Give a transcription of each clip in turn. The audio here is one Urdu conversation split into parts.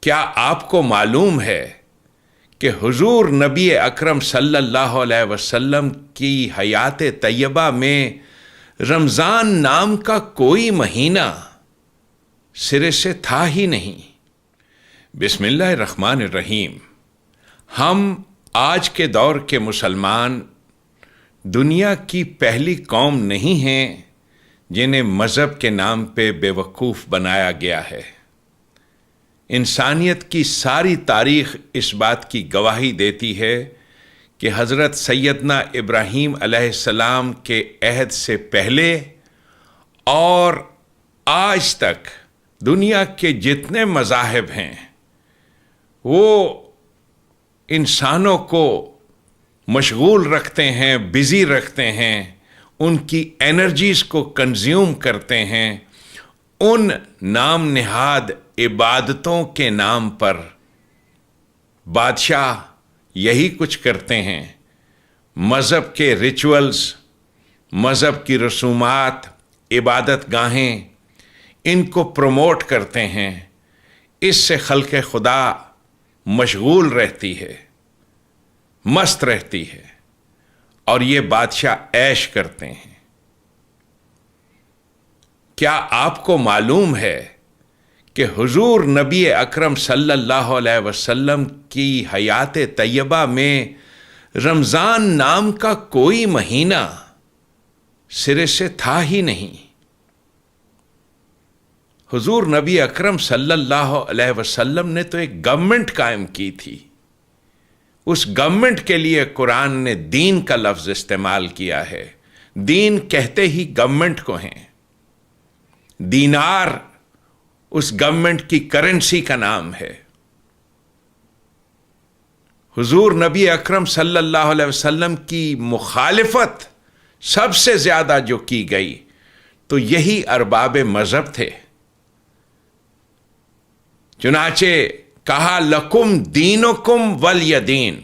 کیا آپ کو معلوم ہے کہ حضور نبی اکرم صلی اللہ علیہ وسلم کی حیات طیبہ میں رمضان نام کا کوئی مہینہ سرے سے تھا ہی نہیں؟ بسم اللہ الرحمن الرحیم۔ ہم آج کے دور کے مسلمان دنیا کی پہلی قوم نہیں ہیں جنہیں مذہب کے نام پہ بے وقوف بنایا گیا ہے۔ انسانیت کی ساری تاریخ اس بات کی گواہی دیتی ہے کہ حضرت سیدنا ابراہیم علیہ السلام کے عہد سے پہلے اور آج تک دنیا کے جتنے مذاہب ہیں وہ انسانوں کو مشغول رکھتے ہیں، بزی رکھتے ہیں، ان کی انرجیز کو کنزیوم کرتے ہیں، ان نام نہاد عبادتوں کے نام پر بادشاہ یہی کچھ کرتے ہیں۔ مذہب کے ریچولز، مذہب کی رسومات، عبادت گاہیں، ان کو پروموٹ کرتے ہیں۔ اس سے خلق خدا مشغول رہتی ہے، مست رہتی ہے، اور یہ بادشاہ عیش کرتے ہیں۔ کیا آپ کو معلوم ہے کہ حضور نبی اکرم صلی اللہ علیہ وسلم کی حیات طیبہ میں رمضان نام کا کوئی مہینہ سرے سے تھا ہی نہیں؟ حضور نبی اکرم صلی اللہ علیہ وسلم نے تو ایک گورنمنٹ قائم کی تھی۔ اس گورنمنٹ کے لیے قرآن نے دین کا لفظ استعمال کیا ہے۔ دین کہتے ہی گورنمنٹ کو ہیں۔ دینار اس گورنمنٹ کی کرنسی کا نام ہے۔ حضور نبی اکرم صلی اللہ علیہ وسلم کی مخالفت سب سے زیادہ جو کی گئی تو یہی ارباب مذہب تھے۔ چنانچہ کہا لکم دینکم ولی دین،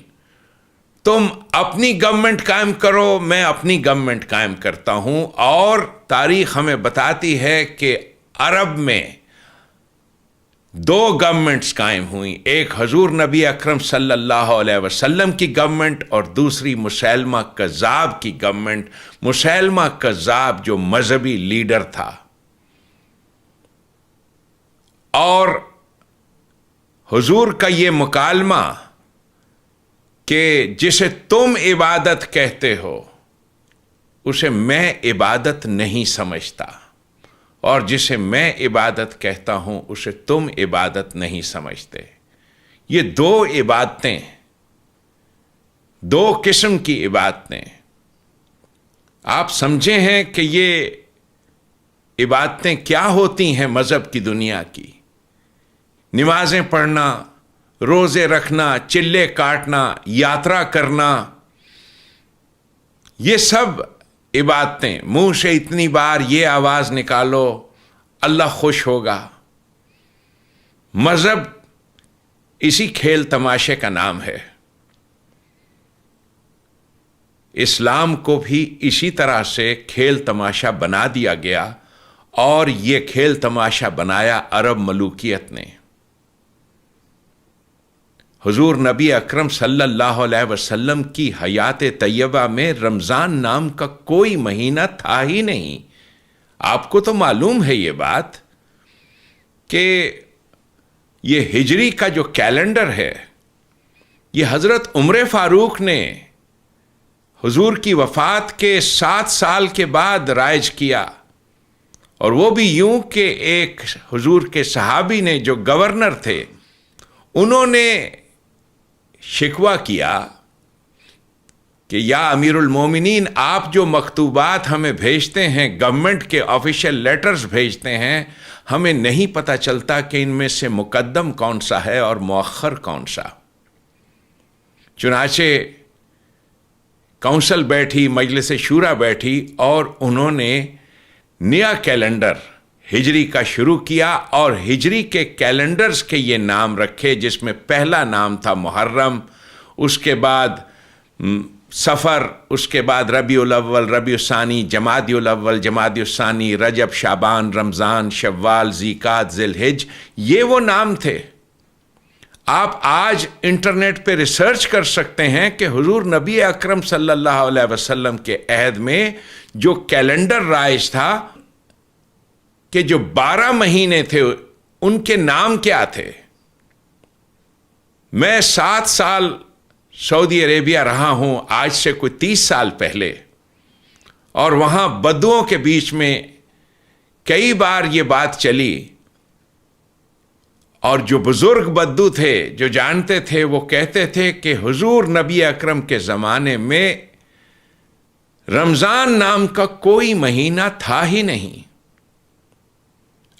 تم اپنی گورنمنٹ قائم کرو، میں اپنی گورنمنٹ قائم کرتا ہوں۔ اور تاریخ ہمیں بتاتی ہے کہ عرب میں دو گورنمنٹس قائم ہوئیں، ایک حضور نبی اکرم صلی اللہ علیہ وسلم کی گورنمنٹ اور دوسری مسیلمہ کذاب کی گورنمنٹ۔ مسیلمہ کذاب جو مذہبی لیڈر تھا، اور حضور کا یہ مکالمہ کہ جسے تم عبادت کہتے ہو اسے میں عبادت نہیں سمجھتا، اور جسے میں عبادت کہتا ہوں اسے تم عبادت نہیں سمجھتے۔ یہ دو عبادتیں، دو قسم کی عبادتیں۔ آپ سمجھے ہیں کہ یہ عبادتیں کیا ہوتی ہیں مذہب کی دنیا کی؟ نمازیں پڑھنا، روزے رکھنا، چلے کاٹنا، یاترا کرنا، یہ سب عبادتیں۔ منہ سے اتنی بار یہ آواز نکالو اللہ خوش ہوگا۔ مذہب اسی کھیل تماشے کا نام ہے۔ اسلام کو بھی اسی طرح سے کھیل تماشا بنا دیا گیا، اور یہ کھیل تماشا بنایا عرب ملوکیت نے۔ حضور نبی اکرم صلی اللہ علیہ وسلم کی حیات طیبہ میں رمضان نام کا کوئی مہینہ تھا ہی نہیں۔ آپ کو تو معلوم ہے یہ بات کہ یہ ہجری کا جو کیلنڈر ہے یہ حضرت عمر فاروق نے حضور کی وفات کے 7 سال کے بعد رائج کیا، اور وہ بھی یوں کہ ایک حضور کے صحابی نے جو گورنر تھے انہوں نے شکوہ کیا کہ یا امیر المومنین، آپ جو مکتوبات ہمیں بھیجتے ہیں، گورنمنٹ کے آفیشیل لیٹرز بھیجتے ہیں، ہمیں نہیں پتہ چلتا کہ ان میں سے مقدم کون سا ہے اور مؤخر کون سا۔ چنانچہ کونسل بیٹھی، مجلس شورا بیٹھی، اور انہوں نے نیا کیلنڈر ہجری کا شروع کیا، اور ہجری کے کیلنڈرز کے یہ نام رکھے، جس میں پہلا نام تھا محرم، اس کے بعد صفر، اس کے بعد ربیع الاول، ربیع الثانی، جمادی الاول، جمادی الثانی، رجب، شعبان، رمضان، شوال، ذی القعدہ، ذی الحجہ۔ یہ وہ نام تھے آپ آج انٹرنیٹ پہ ریسرچ کر سکتے ہیں کہ حضور نبی اکرم صلی اللہ علیہ وسلم کے عہد میں جو کیلنڈر رائج تھا کہ جو 12 مہینے تھے ان کے نام کیا تھے. میں 7 سال سعودی عربیہ رہا ہوں، آج سے کوئی 30 سال پہلے، اور وہاں بدوؤں کے بیچ میں کئی بار یہ بات چلی، اور جو بزرگ بدو تھے جو جانتے تھے وہ کہتے تھے کہ حضور نبی اکرم کے زمانے میں رمضان نام کا کوئی مہینہ تھا ہی نہیں.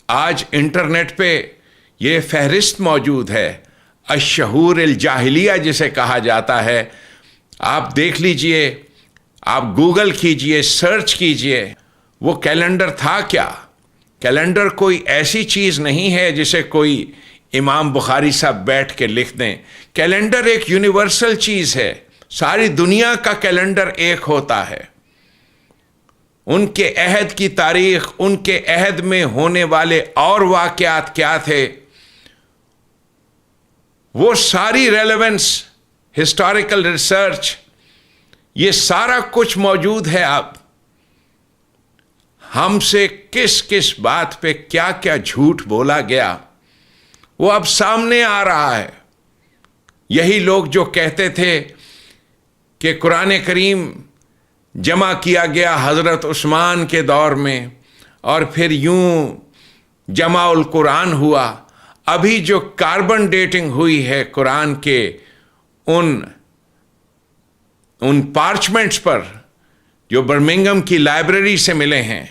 آج انٹرنیٹ پہ یہ فہرست موجود ہے، الشہور الجاہلیہ جسے کہا جاتا ہے. آپ دیکھ لیجئے، آپ گوگل کیجئے، سرچ کیجئے وہ کیلنڈر تھا کیا. کیلنڈر کوئی ایسی چیز نہیں ہے جسے کوئی امام بخاری صاحب بیٹھ کے لکھ دیں. کیلنڈر ایک یونیورسل چیز ہے، ساری دنیا کا کیلنڈر ایک ہوتا ہے. ان کے عہد کی تاریخ، ان کے عہد میں ہونے والے اور واقعات کیا تھے، وہ ساری ریلیونس، ہسٹوریکل ریسرچ، یہ سارا کچھ موجود ہے. اب ہم سے کس کس بات پہ کیا کیا جھوٹ بولا گیا وہ اب سامنے آ رہا ہے. یہی لوگ جو کہتے تھے کہ قرآن کریم جمع کیا گیا حضرت عثمان کے دور میں اور پھر یوں جمع القرآن ہوا. ابھی جو کاربن ڈیٹنگ ہوئی ہے قرآن کے ان پارچمنٹس پر جو برمنگم کی لائبریری سے ملے ہیں،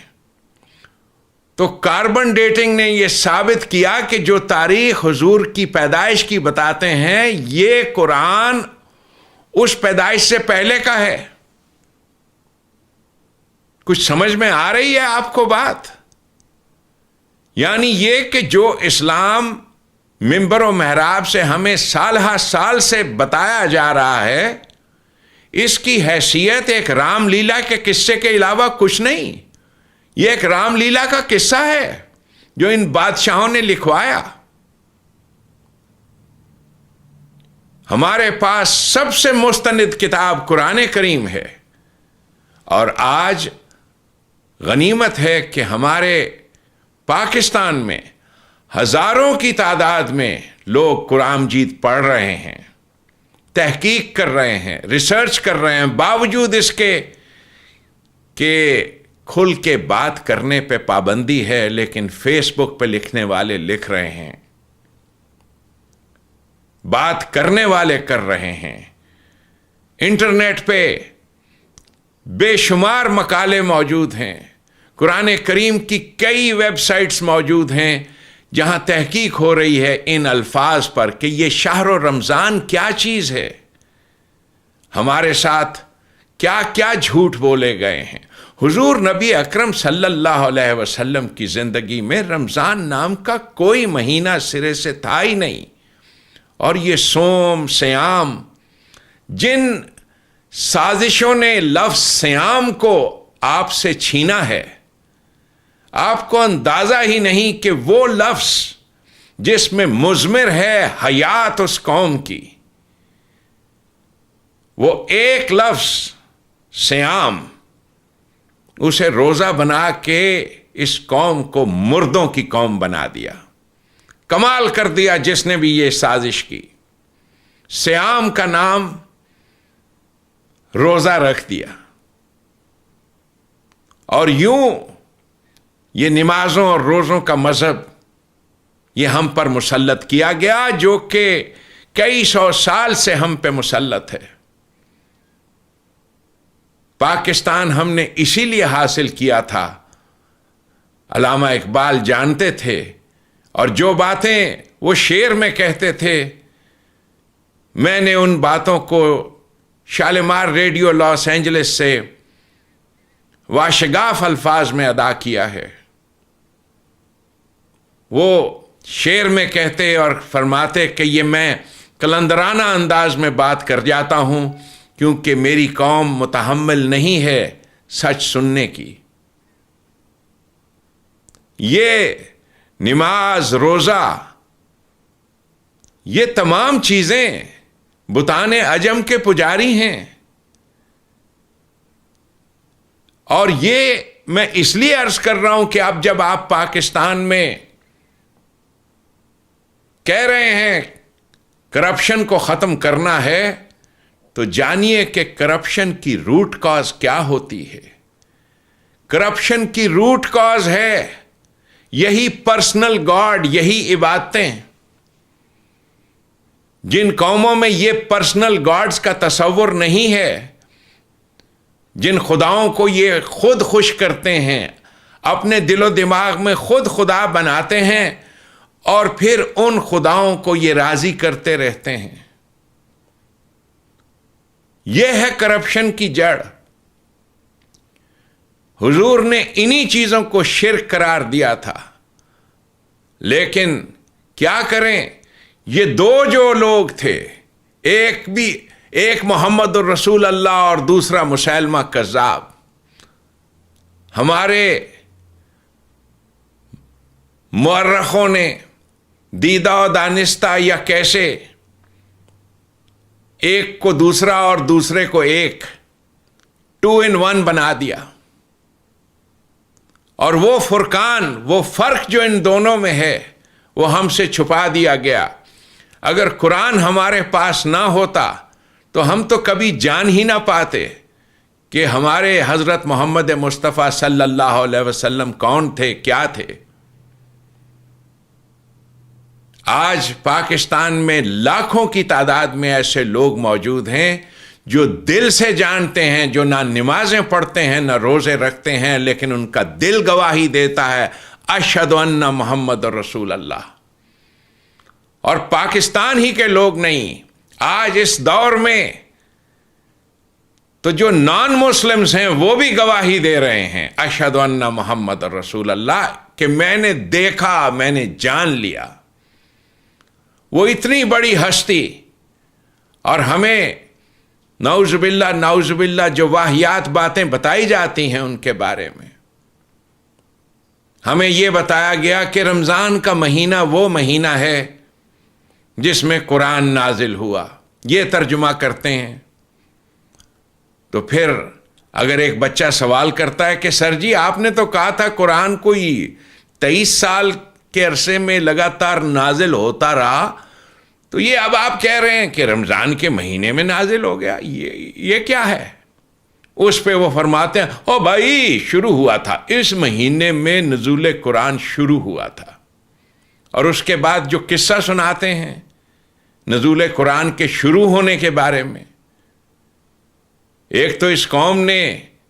تو کاربن ڈیٹنگ نے یہ ثابت کیا کہ جو تاریخ حضور کی پیدائش کی بتاتے ہیں یہ قرآن اس پیدائش سے پہلے کا ہے. کچھ سمجھ میں آ رہی ہے آپ کو بات؟ یعنی یہ کہ جو اسلام منبر و محراب سے ہمیں سال ہا سال سے بتایا جا رہا ہے، اس کی حیثیت ایک رام لیلا کے قصے کے علاوہ کچھ نہیں. یہ ایک رام لیلا کا قصہ ہے جو ان بادشاہوں نے لکھوایا. ہمارے پاس سب سے مستند کتاب قرآن کریم ہے، اور آج غنیمت ہے کہ ہمارے پاکستان میں ہزاروں کی تعداد میں لوگ قرآن مجید پڑھ رہے ہیں، تحقیق کر رہے ہیں، ریسرچ کر رہے ہیں، باوجود اس کے کہ کھل کے بات کرنے پہ پابندی ہے، لیکن فیس بک پہ لکھنے والے لکھ رہے ہیں، بات کرنے والے کر رہے ہیں. انٹرنیٹ پہ بے شمار مقالے موجود ہیں، قرآن کریم کی کئی ویب سائٹس موجود ہیں جہاں تحقیق ہو رہی ہے ان الفاظ پر کہ یہ شہر و رمضان کیا چیز ہے، ہمارے ساتھ کیا کیا جھوٹ بولے گئے ہیں. حضور نبی اکرم صلی اللہ علیہ وسلم کی زندگی میں رمضان نام کا کوئی مہینہ سرے سے تھا ہی نہیں. اور یہ صوم، سیام، جن سازشوں نے لفظ سیام کو آپ سے چھینا ہے، آپ کو اندازہ ہی نہیں کہ وہ لفظ جس میں مضمر ہے حیات اس قوم کی، وہ ایک لفظ سیام، اسے روزہ بنا کے اس قوم کو مردوں کی قوم بنا دیا. کمال کر دیا جس نے بھی یہ سازش کی. سیام کا نام روزہ رکھ دیا، اور یوں یہ نمازوں اور روزوں کا مذہب یہ ہم پر مسلط کیا گیا، جو کہ کئی سو سال سے ہم پہ مسلط ہے. پاکستان ہم نے اسی لیے حاصل کیا تھا. علامہ اقبال جانتے تھے، اور جو باتیں وہ شعر میں کہتے تھے، میں نے ان باتوں کو شالیمار ریڈیو لاس اینجلس سے واشگاف الفاظ میں ادا کیا ہے. وہ شعر میں کہتے اور فرماتے کہ یہ میں کلندرانہ انداز میں بات کر جاتا ہوں کیونکہ میری قوم متحمل نہیں ہے سچ سننے کی. یہ نماز، روزہ یہ تمام چیزیں بتان عجم کے پجاری ہیں. اور یہ میں اس لیے عرض کر رہا ہوں کہ اب جب آپ پاکستان میں کہہ رہے ہیں کرپشن کو ختم کرنا ہے، تو جانیے کہ کرپشن کی روٹ کاز کیا ہوتی ہے. کرپشن کی روٹ کاز ہے یہی پرسنل گاڈ، یہی عبادتیں. جن قوموں میں یہ پرسنل گاڈز کا تصور نہیں ہے، جن خداؤں کو یہ خود خوش کرتے ہیں، اپنے دل و دماغ میں خود خدا بناتے ہیں اور پھر ان خداؤں کو یہ راضی کرتے رہتے ہیں. یہ ہے کرپشن کی جڑ. حضور نے انہی چیزوں کو شرک قرار دیا تھا. لیکن کیا کریں، یہ دو جو لوگ تھے، ایک محمد الرسول اللہ اور دوسرا مسیلمہ کذاب، ہمارے مورخوں نے دیدہ و دانستہ یا کیسے ایک کو دوسرا اور دوسرے کو ایک 2 in 1 بنا دیا. اور وہ فرقان، وہ فرق جو ان دونوں میں ہے، وہ ہم سے چھپا دیا گیا. اگر قرآن ہمارے پاس نہ ہوتا تو ہم تو کبھی جان ہی نہ پاتے کہ ہمارے حضرت محمد مصطفیٰ صلی اللہ علیہ وسلم کون تھے، کیا تھے. آج پاکستان میں لاکھوں کی تعداد میں ایسے لوگ موجود ہیں جو دل سے جانتے ہیں، جو نہ نمازیں پڑھتے ہیں نہ روزے رکھتے ہیں، لیکن ان کا دل گواہی دیتا ہے اشہد ان محمد رسول اللہ. اور پاکستان ہی کے لوگ نہیں، آج اس دور میں تو جو نان مسلمز ہیں وہ بھی گواہی دے رہے ہیں اشہد ان محمد رسول اللہ، کہ میں نے دیکھا، میں نے جان لیا. وہ اتنی بڑی ہستی، اور ہمیں نعوذ باللہ جو واہیات باتیں بتائی جاتی ہیں ان کے بارے میں، ہمیں یہ بتایا گیا کہ رمضان کا مہینہ وہ مہینہ ہے جس میں قرآن نازل ہوا. یہ ترجمہ کرتے ہیں. تو پھر اگر ایک بچہ سوال کرتا ہے کہ سر جی آپ نے تو کہا تھا قرآن کوئی 23 سال کے عرصے میں لگاتار نازل ہوتا رہا، تو یہ اب آپ کہہ رہے ہیں کہ رمضان کے مہینے میں نازل ہو گیا، یہ کیا ہے؟ اس پہ وہ فرماتے ہیں او بھائی شروع ہوا تھا، اس مہینے میں نزول قرآن شروع ہوا تھا. اور اس کے بعد جو قصہ سناتے ہیں نزول قرآن کے شروع ہونے کے بارے میں، ایک تو اس قوم نے،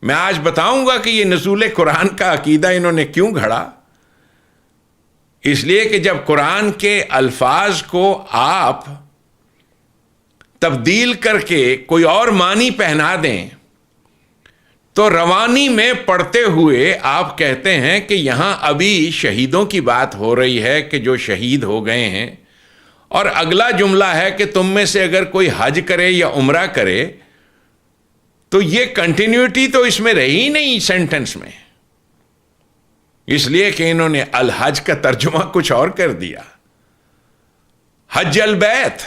میں آج بتاؤں گا کہ یہ نزول قرآن کا عقیدہ انہوں نے کیوں گھڑا. اس لیے کہ جب قرآن کے الفاظ کو آپ تبدیل کر کے کوئی اور معنی پہنا دیں تو روانی میں پڑھتے ہوئے آپ کہتے ہیں کہ یہاں ابھی شہیدوں کی بات ہو رہی ہے کہ جو شہید ہو گئے ہیں، اور اگلا جملہ ہے کہ تم میں سے اگر کوئی حج کرے یا عمرہ کرے، تو یہ کنٹینیوٹی تو اس میں رہی نہیں سینٹنس میں. اس لیے کہ انہوں نے الحج کا ترجمہ کچھ اور کر دیا. حج البیت،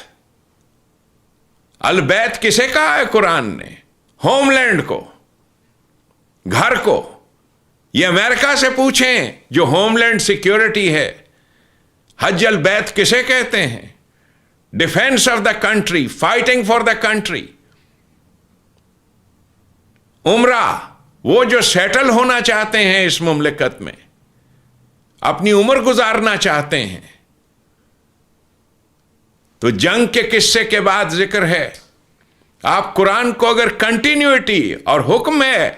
البیت کسے کہا ہے قرآن نے؟ ہوم لینڈ کو، گھر کو. یہ امریکہ سے پوچھیں جو ہوم لینڈ سیکیورٹی ہے، حج البیت کسے کہتے ہیں؟ Defence of the country, fighting for the country. عمرہ، وہ جو سیٹل ہونا چاہتے ہیں اس مملکت میں، اپنی عمر گزارنا چاہتے ہیں. تو جنگ کے قصے کے بعد ذکر ہے. آپ قرآن کو اگر کنٹینیوٹی اور حکم ہے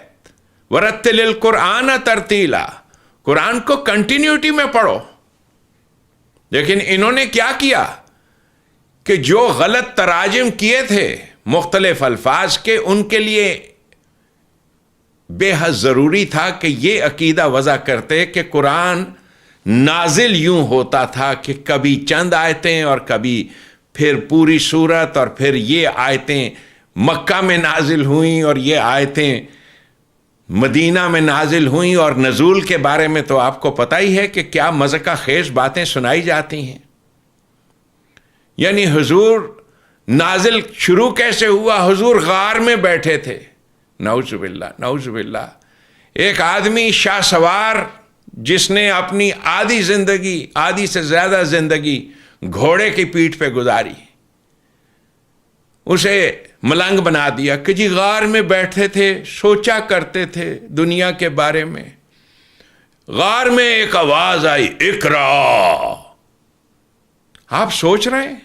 ورتل القرآن ترتیلا، قرآن کو کنٹینیوٹی میں پڑھو. لیکن انہوں نے کیا کیا کہ جو غلط تراجم کیے تھے مختلف الفاظ کے، ان کے لیے بے حد ضروری تھا کہ یہ عقیدہ وضع کرتے کہ قرآن نازل یوں ہوتا تھا کہ کبھی چند آیتیں اور کبھی پھر پوری سورت، اور پھر یہ آیتیں مکہ میں نازل ہوئیں اور یہ آیتیں مدینہ میں نازل ہوئیں. اور نزول کے بارے میں تو آپ کو پتہ ہی ہے کہ کیا مذاق خیز باتیں سنائی جاتی ہیں. یعنی حضور نازل شروع کیسے ہوا؟ حضور غار میں بیٹھے تھے، نعوذ باللہ نعوذ باللہ. ایک آدمی شاہ سوار جس نے اپنی آدھی سے زیادہ زندگی گھوڑے کی پیٹھ پہ گزاری، اسے ملنگ بنا دیا کہ جی غار میں بیٹھے تھے، سوچا کرتے تھے دنیا کے بارے میں. غار میں ایک آواز آئی، اقرا. آپ سوچ رہے ہیں؟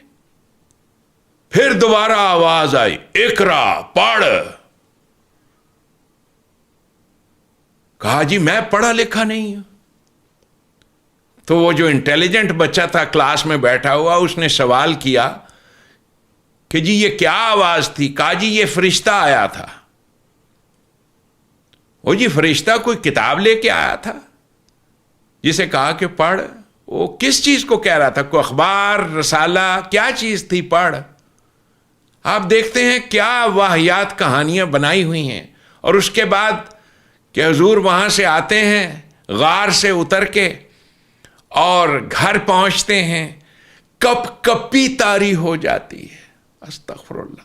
پھر دوبارہ آواز آئی، اقرا، پڑھ. کہا جی میں پڑھا لکھا نہیں ہوں. تو وہ جو انٹیلیجنٹ بچہ تھا کلاس میں بیٹھا ہوا، اس نے سوال کیا کہ جی یہ کیا آواز تھی؟ کہا جی یہ فرشتہ آیا تھا. وہ جی فرشتہ کوئی کتاب لے کے آیا تھا جسے کہا کہ پڑھ؟ وہ کس چیز کو کہہ رہا تھا؟ کوئی اخبار، رسالہ، کیا چیز تھی؟ پڑھ. آپ دیکھتے ہیں کیا واہیات کہانیاں بنائی ہوئی ہیں. اور اس کے بعد کہ حضور وہاں سے آتے ہیں غار سے اتر کے اور گھر پہنچتے ہیں، کپ کپی طاری ہو جاتی ہے، استغفر اللہ.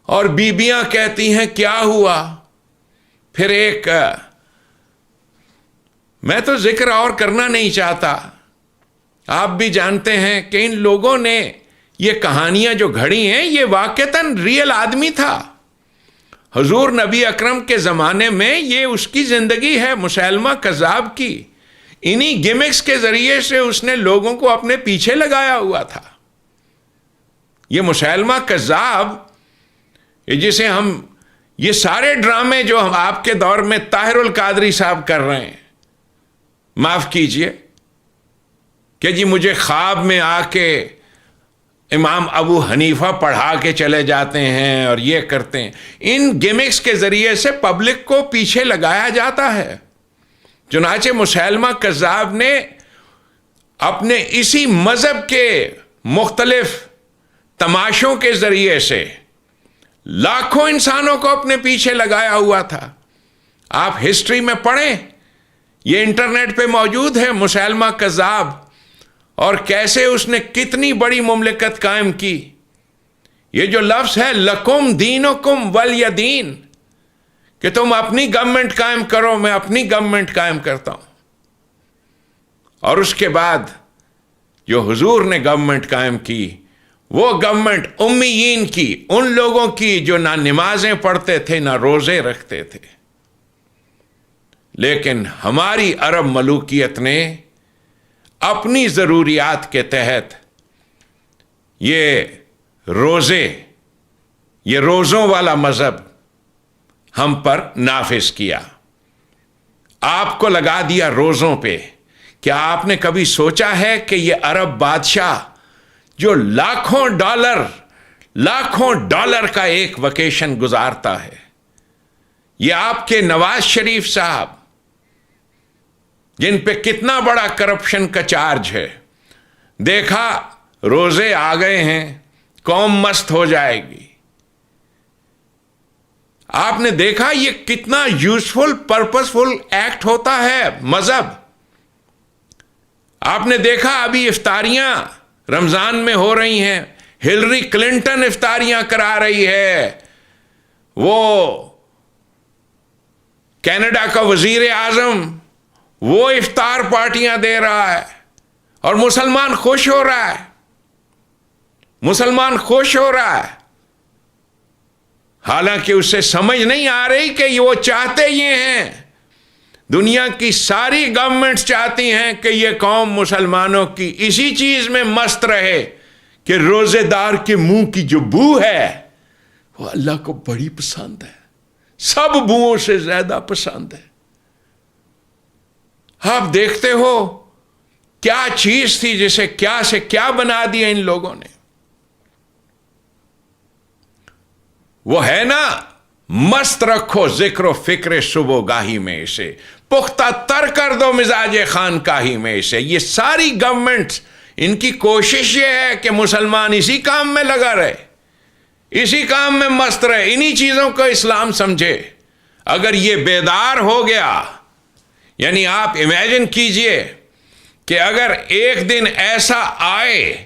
اور بیبیاں کہتی ہیں کیا ہوا؟ پھر ایک، میں تو ذکر اور کرنا نہیں چاہتا، آپ بھی جانتے ہیں کہ ان لوگوں نے یہ کہانیاں جو گھڑی ہیں یہ واقعتاً ریئل آدمی تھا. حضور نبی اکرم کے زمانے میں یہ اس کی زندگی ہے، مسیلمہ کذاب کی. انہی گیمکس کے ذریعے سے اس نے لوگوں کو اپنے پیچھے لگایا ہوا تھا. یہ مسیلمہ کذاب جسے ہم، یہ سارے ڈرامے جو ہم آپ کے دور میں طاہر القادری صاحب کر رہے ہیں، معاف کیجئے کہ جی مجھے خواب میں آ کے امام ابو حنیفہ پڑھا کے چلے جاتے ہیں اور یہ کرتے ہیں، ان گیمکس کے ذریعے سے پبلک کو پیچھے لگایا جاتا ہے. چنانچہ مسیلمہ کذاب نے اپنے اسی مذہب کے مختلف تماشوں کے ذریعے سے لاکھوں انسانوں کو اپنے پیچھے لگایا ہوا تھا. آپ ہسٹری میں پڑھیں، یہ انٹرنیٹ پہ موجود ہے، مسیلمہ کذاب اور کیسے اس نے کتنی بڑی مملکت قائم کی. یہ جو لفظ ہے لکم دینکم ولی دین، کہ تم اپنی گورنمنٹ قائم کرو، میں اپنی گورنمنٹ قائم کرتا ہوں. اور اس کے بعد جو حضور نے گورنمنٹ قائم کی، وہ گورنمنٹ امیین کی، ان لوگوں کی جو نہ نمازیں پڑھتے تھے نہ روزے رکھتے تھے. لیکن ہماری عرب ملوکیت نے اپنی ضروریات کے تحت یہ روزوں والا مذہب ہم پر نافذ کیا. آپ کو لگا دیا روزوں پہ. کیا آپ نے کبھی سوچا ہے کہ یہ عرب بادشاہ جو لاکھوں ڈالر کا ایک ویکیشن گزارتا ہے، یہ آپ کے نواز شریف صاحب جن پہ کتنا بڑا کرپشن کا چارج ہے، دیکھا روزے آ گئے ہیں، قوم مست ہو جائے گی. آپ نے دیکھا یہ کتنا یوزفل پرپسفل ایکٹ ہوتا ہے مذہب. آپ نے دیکھا ابھی افطاریاں رمضان میں ہو رہی ہیں، ہلری کلنٹن افطاریاں کرا رہی ہے، وہ کینیڈا کا وزیر اعظم وہ افطار پارٹیاں دے رہا ہے اور مسلمان خوش ہو رہا ہے، مسلمان خوش ہو رہا ہے. حالانکہ اسے سمجھ نہیں آ رہی کہ وہ چاہتے یہ ہیں، دنیا کی ساری گورنمنٹس چاہتی ہیں کہ یہ قوم مسلمانوں کی اسی چیز میں مست رہے کہ روزے دار کے منہ کی جو بو ہے وہ اللہ کو بڑی پسند ہے، سب بوؤں سے زیادہ پسند ہے. آپ دیکھتے ہو کیا چیز تھی جسے کیا سے کیا بنا دیا ان لوگوں نے. وہ ہے نا، مست رکھو ذکر و فکر صبح گاہی میں اسے، پختہ تر کر دو مزاج خانقاہی میں اسے. یہ ساری گورنمنٹس ان کی کوشش یہ ہے کہ مسلمان اسی کام میں لگا رہے، اسی کام میں مست رہے، انہی چیزوں کو اسلام سمجھے. اگر یہ بیدار ہو گیا، یعنی آپ امیجن کیجئے کہ اگر ایک دن ایسا آئے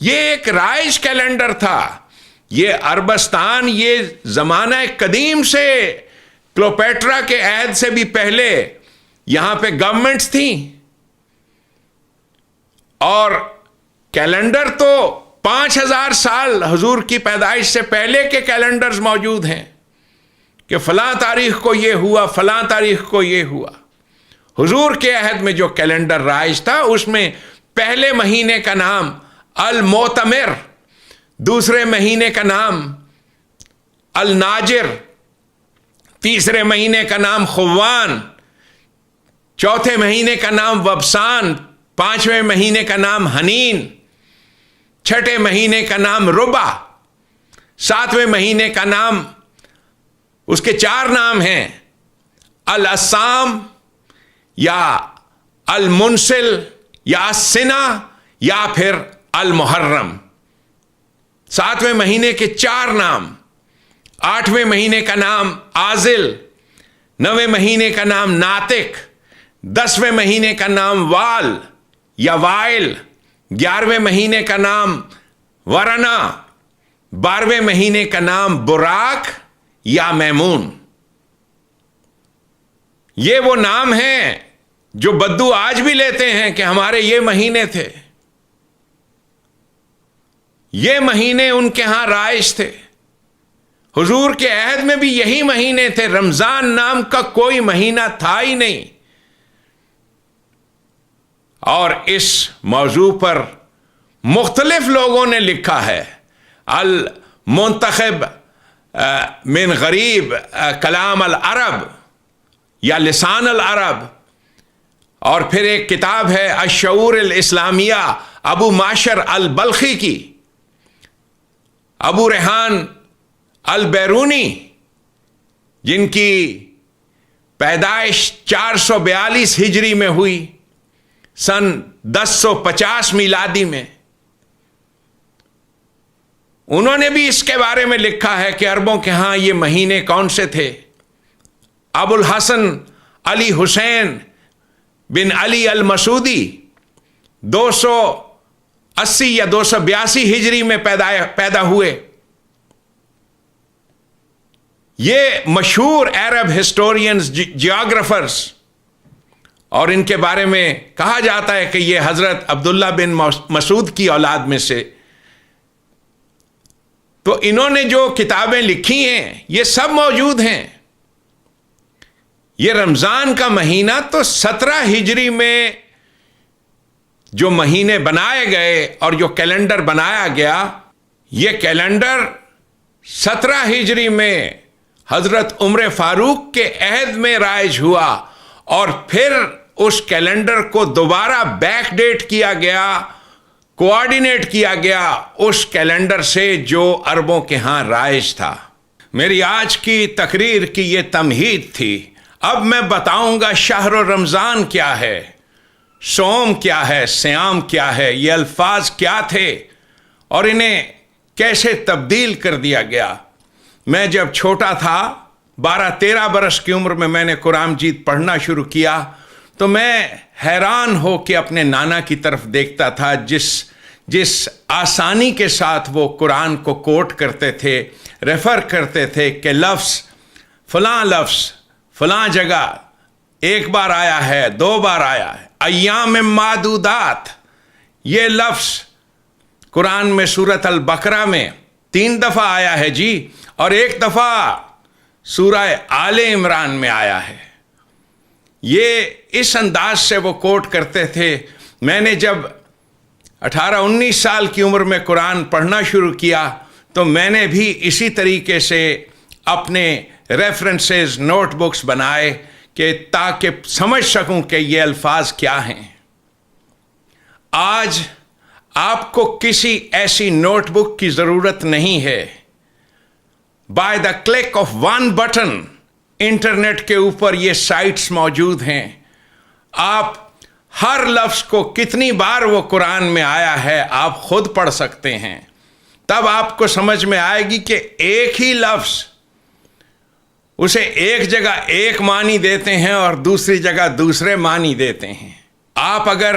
یہ ایک رائج کیلنڈر تھا. یہ عربستان یہ زمانہ قدیم سے کلوپیٹرا کے عہد سے بھی پہلے یہاں پہ گورنمنٹس تھیں، اور کیلنڈر تو 5000 سال حضور کی پیدائش سے پہلے کے کیلنڈرز موجود ہیں کہ فلاں تاریخ کو یہ ہوا، فلاں تاریخ کو یہ ہوا. حضور کے عہد میں جو کیلنڈر رائج تھا اس میں پہلے مہینے کا نام المعتمر، دوسرے مہینے کا نام الناجر، تیسرے مہینے کا نام خوان، چوتھے مہینے کا نام وبسان، پانچویں مہینے کا نام حنین، چھٹے مہینے کا نام ربع، ساتویں مہینے کا نام، اس کے 4 نام ہیں، الاسام یا المنسل یا السنا یا پھر المحرم. 7ویں مہینے کے 4 نام. 8ویں مہینے کا نام آذل، 9ویں مہینے کا نام ناطق، 10ویں مہینے کا نام وال یا وائل، 11ویں مہینے کا نام ورنا، 12ویں مہینے کا نام براق یا میمون. یہ وہ نام ہیں جو بدو آج بھی لیتے ہیں کہ ہمارے یہ مہینے تھے. یہ مہینے ان کے ہاں رائج تھے. حضور کے عہد میں بھی یہی مہینے تھے. رمضان نام کا کوئی مہینہ تھا ہی نہیں. اور اس موضوع پر مختلف لوگوں نے لکھا ہے. المنتخب من غریب کلام العرب یا لسان العرب، اور پھر ایک کتاب ہے الشعور الاسلامیہ ابو معشر البلخی کی، ابو ریحان البیرونی جن کی پیدائش 442 ہجری میں ہوئی، سن 1050 میلادی میں. انہوں نے بھی اس کے بارے میں لکھا ہے کہ عربوں کے ہاں یہ مہینے کون سے تھے. ابو الحسن علی حسین بن علی المسعودی 280 یا 282 ہجری میں پیدا ہوئے. یہ مشہور عرب ہسٹورینز، جیوگرافرز، اور ان کے بارے میں کہا جاتا ہے کہ یہ حضرت عبداللہ بن مسعود کی اولاد میں سے. تو انہوں نے جو کتابیں لکھی ہیں یہ سب موجود ہیں. یہ رمضان کا مہینہ تو 17 ہجری میں جو مہینے بنائے گئے اور جو کیلنڈر بنایا گیا، یہ کیلنڈر 17 ہجری میں حضرت عمر فاروق کے عہد میں رائج ہوا، اور پھر اس کیلنڈر کو دوبارہ بیک ڈیٹ کیا گیا، کوآرڈینیٹ کیا گیا اس کیلنڈر سے جو عربوں کے ہاں رائج تھا. میری آج کی تقریر کی یہ تمہید تھی. اب میں بتاؤں گا شہر رمضان کیا ہے، صوم کیا ہے، صیام کیا ہے، یہ الفاظ کیا تھے اور انہیں کیسے تبدیل کر دیا گیا. میں جب چھوٹا تھا، 12-13 برس کی عمر میں نے قرآن مجید پڑھنا شروع کیا، تو میں حیران ہو کے اپنے نانا کی طرف دیکھتا تھا، جس آسانی کے ساتھ وہ قرآن کو کوٹ کرتے تھے، ریفر کرتے تھے کہ لفظ فلاں جگہ 1 بار آیا ہے، 2 بار آیا ہے. ایام معدودات یہ لفظ قرآن میں سورۃ البقرہ میں 3 دفعہ آیا ہے جی، اور 1 دفعہ سورہ آل عمران میں آیا ہے. یہ اس انداز سے وہ کوٹ کرتے تھے. میں نے جب 18-19 سال کی عمر میں قرآن پڑھنا شروع کیا تو میں نے بھی اسی طریقے سے اپنے ریفرنسز، نوٹ بکس بنائے کہ تاکہ سمجھ سکوں کہ یہ الفاظ کیا ہیں. آج آپ کو کسی ایسی نوٹ بک کی ضرورت نہیں ہے. By the click of 1 button internet کے اوپر یہ سائٹس موجود ہیں. آپ ہر لفظ کو کتنی بار وہ قرآن میں آیا ہے آپ خود پڑھ سکتے ہیں. تب آپ کو سمجھ میں آئے گی کہ ایک ہی لفظ اسے ایک جگہ ایک معنی دیتے ہیں اور دوسری جگہ دوسرے معنی دیتے ہیں. آپ اگر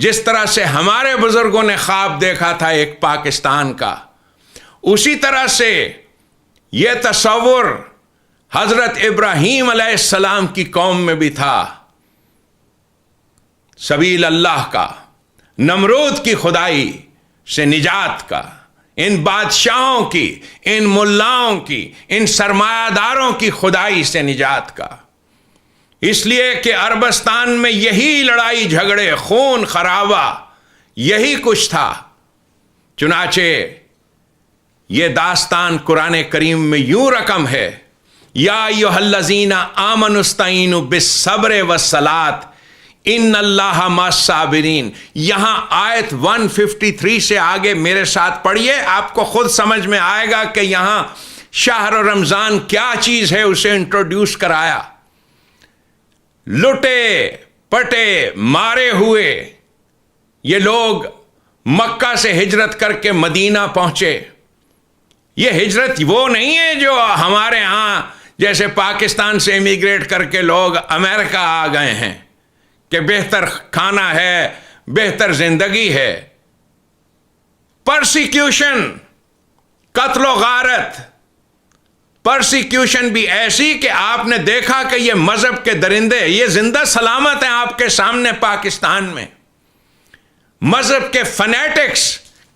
جس طرح سے ہمارے بزرگوں نے خواب دیکھا تھا ایک پاکستان کا، اسی طرح سے یہ تصور حضرت ابراہیم علیہ السلام کی قوم میں بھی تھا، سبیل اللہ کا، نمرود کی خدائی سے نجات کا، ان بادشاہوں کی، ان ملاؤں کی، ان سرمایہ داروں کی خدائی سے نجات کا۔ اس لیے کہ عربستان میں یہی لڑائی جھگڑے، خون خرابہ، یہی کچھ تھا۔ چنانچہ یہ داستان قرآن کریم میں یوں رقم ہے، یا ایھا الذین آمنوا استعینوا بالصبر والصلاۃ ان اللہ مع الصابرین۔ یہاں آیت 153 سے آگے میرے ساتھ پڑھیے، آپ کو خود سمجھ میں آئے گا کہ یہاں شہر رمضان کیا چیز ہے، اسے انٹروڈیوس کرایا۔ لٹے پٹے مارے ہوئے یہ لوگ مکہ سے ہجرت کر کے مدینہ پہنچے۔ یہ ہجرت وہ نہیں ہے جو ہمارے ہاں جیسے پاکستان سے امیگریٹ کر کے لوگ امریکہ آ گئے ہیں کہ بہتر کھانا ہے، بہتر زندگی ہے۔ پرسیکیوشن، قتل و غارت، پرسیکیوشن بھی ایسی کہ آپ نے دیکھا کہ یہ مذہب کے درندے یہ زندہ سلامت ہیں آپ کے سامنے پاکستان میں۔ مذہب کے فنیٹکس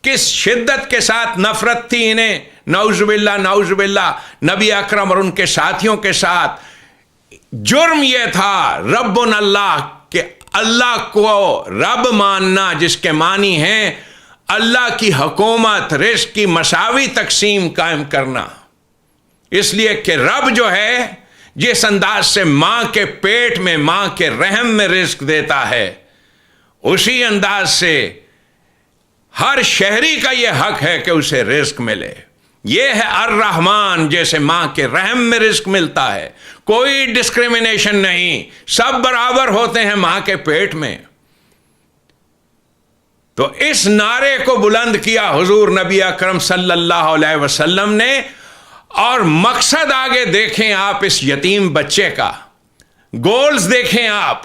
کس شدت کے ساتھ نفرت تھی انہیں، نعوذ باللہ نعوذ باللہ، نبی اکرم اور ان کے ساتھیوں کے ساتھ۔ جرم یہ تھا ربنا اللہ، کہ اللہ کو رب ماننا، جس کے معنی ہیں اللہ کی حکومت، رزق کی مساوی تقسیم قائم کرنا۔ اس لیے کہ رب جو ہے جس انداز سے ماں کے پیٹ میں، ماں کے رحم میں رزق دیتا ہے، اسی انداز سے ہر شہری کا یہ حق ہے کہ اسے رزق ملے۔ یہ ہے الرحمن، جیسے ماں کے رحم میں رزق ملتا ہے، کوئی ڈسکریمنیشن نہیں، سب برابر ہوتے ہیں ماں کے پیٹ میں۔ تو اس نعرے کو بلند کیا حضور نبی اکرم صلی اللہ علیہ وسلم نے، اور مقصد آگے دیکھیں آپ اس یتیم بچے کا، گولز دیکھیں آپ۔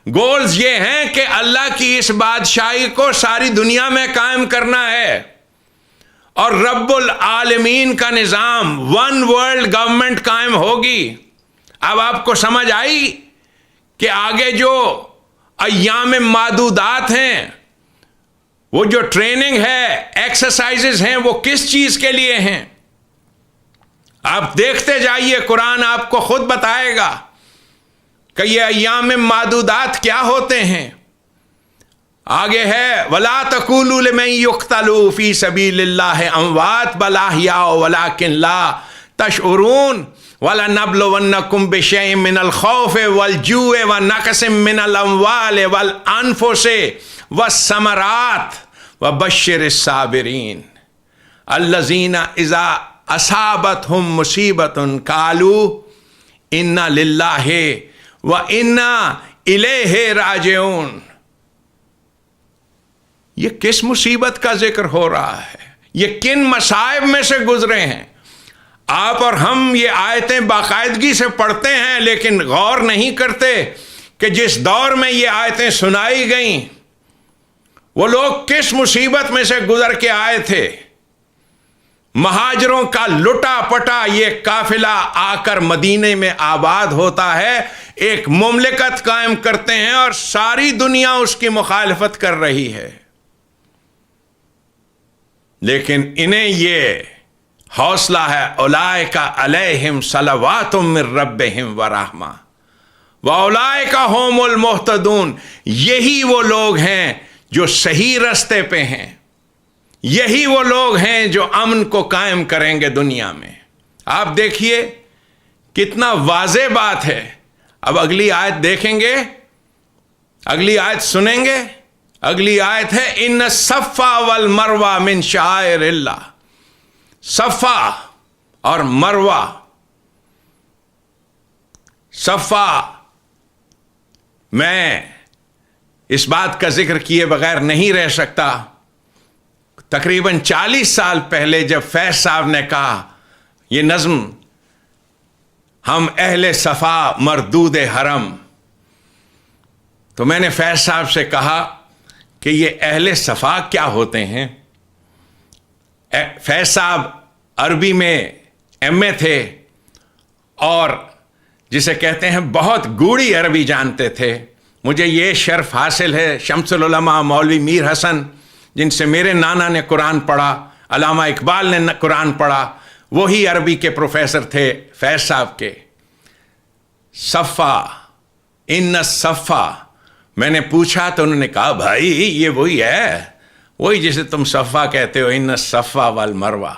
گولز یہ ہیں کہ اللہ کی اس بادشاہی کو ساری دنیا میں قائم کرنا ہے، اور رب العالمین کا نظام، ون ورلڈ گورنمنٹ قائم ہوگی۔ اب آپ کو سمجھ آئی کہ آگے جو ایام معدودات ہیں، وہ جو ٹریننگ ہے، ایکسرسائزز ہیں، وہ کس چیز کے لیے ہیں؟ آپ دیکھتے جائیے، قرآن آپ کو خود بتائے گا کہ یہ ایام معدودات کیا ہوتے ہیں۔ آگے ہے وَلَا تَقُولُوا لِمَن يُقْتَلُ فِي سَبِيلِ اللَّهِ أَمْوَاتٌ بَلْ أَحْيَاءٌ وَلَٰكِن لَّا تَشْعُرُونَ وَلَنَبْلُوَنَّكُم بِشَيْءٍ مِّنَ الْخَوْفِ وَالْجُوعِ وَنَقْصٍ مِّنَ الْأَمْوَالِ وَالْأَنفُسِ وَالثَّمَرَاتِ وَبَشِّرِ الصَّابِرِينَ الَّذِينَ إِذَا أَصَابَتْهُم مُّصِيبَةٌ قَالُوا إِنَّا لِلَّهِ وَإِنَّا إِلَيْهِ راجعون۔ یہ کس مصیبت کا ذکر ہو رہا ہے؟ یہ کن مصائب میں سے گزرے ہیں؟ آپ اور ہم یہ آیتیں باقاعدگی سے پڑھتے ہیں، لیکن غور نہیں کرتے کہ جس دور میں یہ آیتیں سنائی گئیں، وہ لوگ کس مصیبت میں سے گزر کے آئے تھے۔ مہاجروں کا لٹا پٹا یہ قافلہ آ کر مدینے میں آباد ہوتا ہے، ایک مملکت قائم کرتے ہیں، اور ساری دنیا اس کی مخالفت کر رہی ہے، لیکن انہیں یہ حوصلہ ہے اولئک علیہم صلوات من ربہم ورحمہ واولئک ھم المہتدون۔ یہی وہ لوگ ہیں جو صحیح رستے پہ ہیں، یہی وہ لوگ ہیں جو امن کو قائم کریں گے دنیا میں۔ آپ دیکھیے کتنا واضح بات ہے۔ اب اگلی آیت دیکھیں گے، اگلی آیت سنیں گے۔ اگلی آیت ہے ان الصفا والمروہ من شعائر اللہ۔ صفا اور مروہ، صفا میں اس بات کا ذکر کیے بغیر نہیں رہ سکتا۔ تقریباً 40 سال پہلے جب فیض صاحب نے کہا یہ نظم، ہم اہل صفا مردود حرم، تو میں نے فیض صاحب سے کہا کہ یہ اہل صفا کیا ہوتے ہیں. فیض صاحب عربی میں MA تھے اور جسے کہتے ہیں بہت گوڑی عربی جانتے تھے. مجھے یہ شرف حاصل ہے شمس العلماء مولوی میر حسن جن سے میرے نانا نے قرآن پڑھا، علامہ اقبال نے قرآن پڑھا، وہی عربی کے پروفیسر تھے فیض صاحب کے. صفا، ان الصفا، میں نے پوچھا تو انہوں نے کہا بھائی یہ وہی ہے، وہی جسے تم صفا کہتے ہو، ان الصفا والمروہ.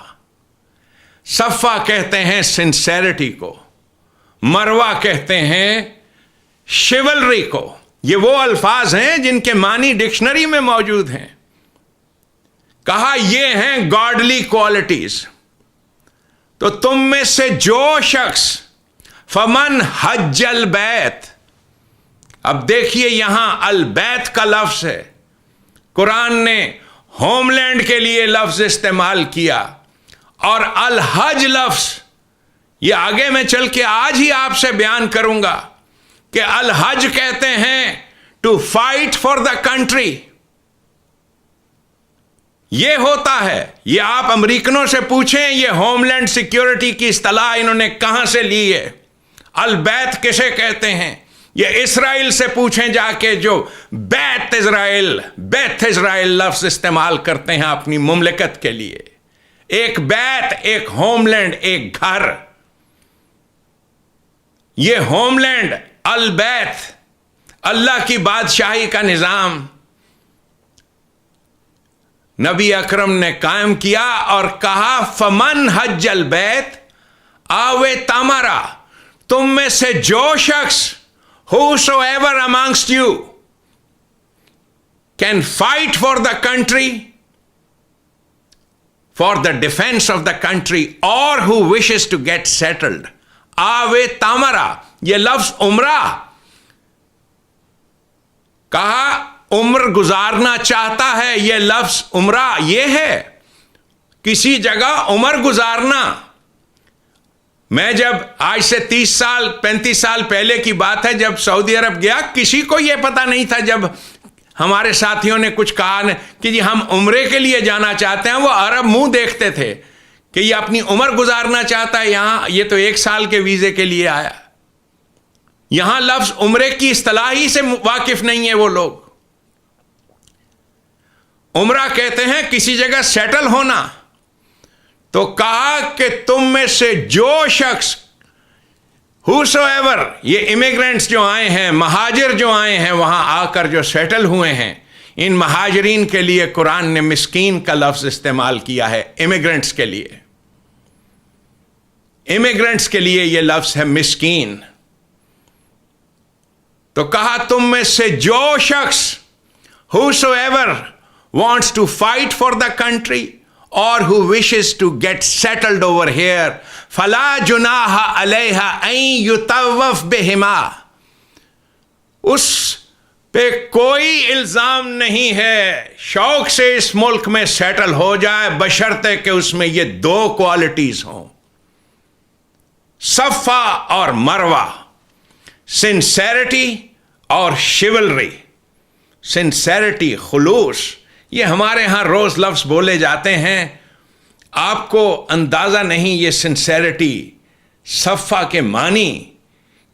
صفا کہتے ہیں سنسیرٹی کو، مروہ کہتے ہیں شیولری کو. یہ وہ الفاظ ہیں جن کے معنی ڈکشنری میں موجود ہیں. کہا یہ ہیں گاڈلی کوالٹیز. تو تم میں سے جو شخص فمن حج البیت، اب دیکھیے یہاں البیت کا لفظ ہے، قرآن نے ہوم لینڈ کے لیے لفظ استعمال کیا، اور الحج لفظ یہ آگے میں چل کے آج ہی آپ سے بیان کروں گا کہ الحج کہتے ہیں to fight for the country. یہ ہوتا ہے، یہ آپ امریکنوں سے پوچھیں یہ ہوم لینڈ سیکیورٹی کی اصطلاح انہوں نے کہاں سے لی ہے. البیت کسے کہتے ہیں یہ اسرائیل سے پوچھیں جا کے، جو بیت اسرائیل لفظ استعمال کرتے ہیں اپنی مملکت کے لیے. ایک بیت، ایک ہوم لینڈ، ایک گھر. یہ ہوم لینڈ البیت اللہ کی بادشاہی کا نظام نبی اکرم نے قائم کیا اور کہا فمن حج البیت آوے تامارا، تم میں سے جو شخص whosoever amongst you can fight for the country, for the defense of the country, or who wishes to get settled. آوے تامرا، یہ لفظ عمرہ، کہا عمر گزارنا چاہتا ہے، یہ لفظ عمرہ یہ ہے کسی جگہ عمر گزارنا. میں جب آج سے 35 سال پہلے کی بات ہے، جب سعودی عرب گیا، کسی کو یہ پتا نہیں تھا. جب ہمارے ساتھیوں نے کچھ کہا کہ جی ہم عمرے کے لیے جانا چاہتے ہیں، وہ عرب منہ دیکھتے تھے کہ یہ اپنی عمر گزارنا چاہتا ہے یہاں، یہ تو 1 سال کے ویزے کے لیے آیا. یہاں لفظ عمرے کی اصطلاح ہی سے واقف نہیں ہے وہ لوگ. عمرہ کہتے ہیں کسی جگہ سیٹل ہونا. تو کہا کہ تم میں سے جو شخص whosoever، یہ امیگرینٹس جو آئے ہیں، مہاجر جو آئے ہیں، وہاں آ کر جو سیٹل ہوئے ہیں، ان مہاجرین کے لیے قرآن نے مسکین کا لفظ استعمال کیا ہے. امیگرینٹس کے لیے، امیگرینٹس کے لیے یہ لفظ ہے مسکین. تو کہا تم میں سے جو شخص whosoever wants to fight for the country or who wishes to get settled over here, فَلَا جُنَاحَ عَلَيْهَا أَن يُطَوَّفْ بِهِمَا، اس پہ کوئی الزام نہیں ہے شوق سے اس ملک میں سیٹل ہو جائے، بشرطے کہ اس میں یہ 2 کوالٹیز ہوں، صفا اور مروہ، سنسیرٹی اور شیولری. سنسیرٹی، خلوص، یہ ہمارے ہاں روز لفظ بولے جاتے ہیں، آپ کو اندازہ نہیں یہ سنسیرٹی صفا کے معنی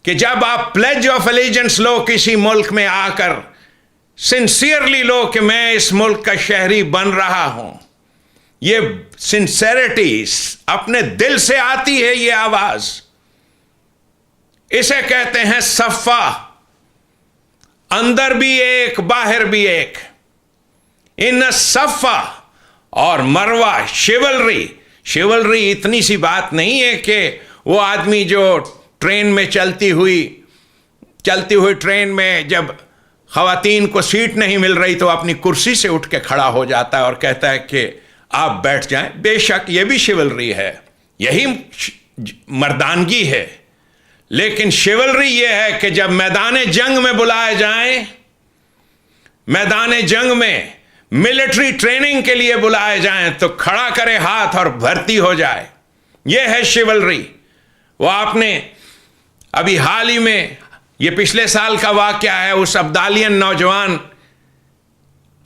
کہ جب آپ پلیج آف الیجنس لو کسی ملک میں آ کر، سنسیئرلی لو کہ میں اس ملک کا شہری بن رہا ہوں. یہ سنسیرٹی اپنے دل سے آتی ہے، یہ آواز، اسے کہتے ہیں صفا. اندر بھی ایک، باہر بھی ایک. ان صفا اور مروہ، شیولری. شیولری اتنی سی بات نہیں ہے کہ وہ آدمی جو ٹرین میں چلتی ہوئی ٹرین میں جب خواتین کو سیٹ نہیں مل رہی تو اپنی کرسی سے اٹھ کے کھڑا ہو جاتا ہے اور کہتا ہے کہ آپ بیٹھ جائیں. بے شک یہ بھی شیولری ہے، یہی مردانگی ہے. لیکن شیولری یہ ہے کہ جب میدان جنگ میں بلائے جائیں، میدان جنگ میں ملٹری ٹریننگ کے لیے بلائے جائیں تو کھڑا کرے ہاتھ اور بھرتی ہو جائے. یہ ہے شیولری. وہ آپ نے ابھی حال ہی میں، یہ پچھلے سال کا واقعہ ہے، اس ابدالین نوجوان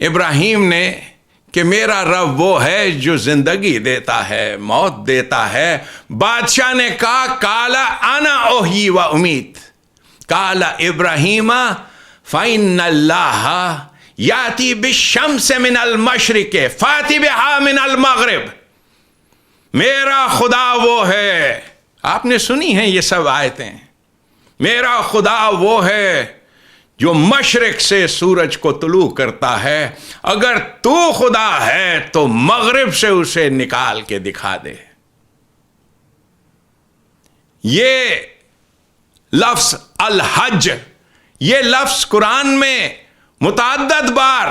ابراہیم نے کہ میرا رب وہ ہے جو زندگی دیتا ہے، موت دیتا ہے۔ بادشاہ نے کہا کالا انا اوحی و امیت، کالا ابراہیم فإن اللہ یاتی بالشمس من المشرق فاتی بہا من المغرب۔ میرا خدا وہ ہے، آپ نے سنی ہیں یہ سب آیتیں، میرا خدا وہ ہے جو مشرق سے سورج کو طلوع کرتا ہے، اگر تو خدا ہے تو مغرب سے اسے نکال کے دکھا دے۔ یہ لفظ الحج، یہ لفظ قرآن میں متعدد بار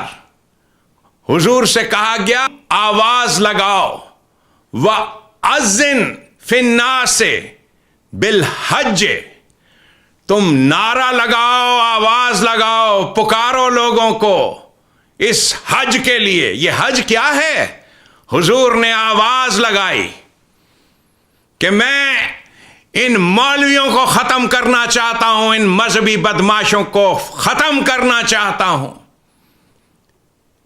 حضور سے کہا گیا، آواز لگاؤ وَأَذِّن فِي النَّاسِ بِالْحَجِّ، تم نعرہ لگاؤ، آواز لگاؤ، پکارو لوگوں کو اس حج کے لیے۔ یہ حج کیا ہے؟ حضور نے آواز لگائی کہ میں ان مولویوں کو ختم کرنا چاہتا ہوں، ان مذہبی بدماشوں کو ختم کرنا چاہتا ہوں،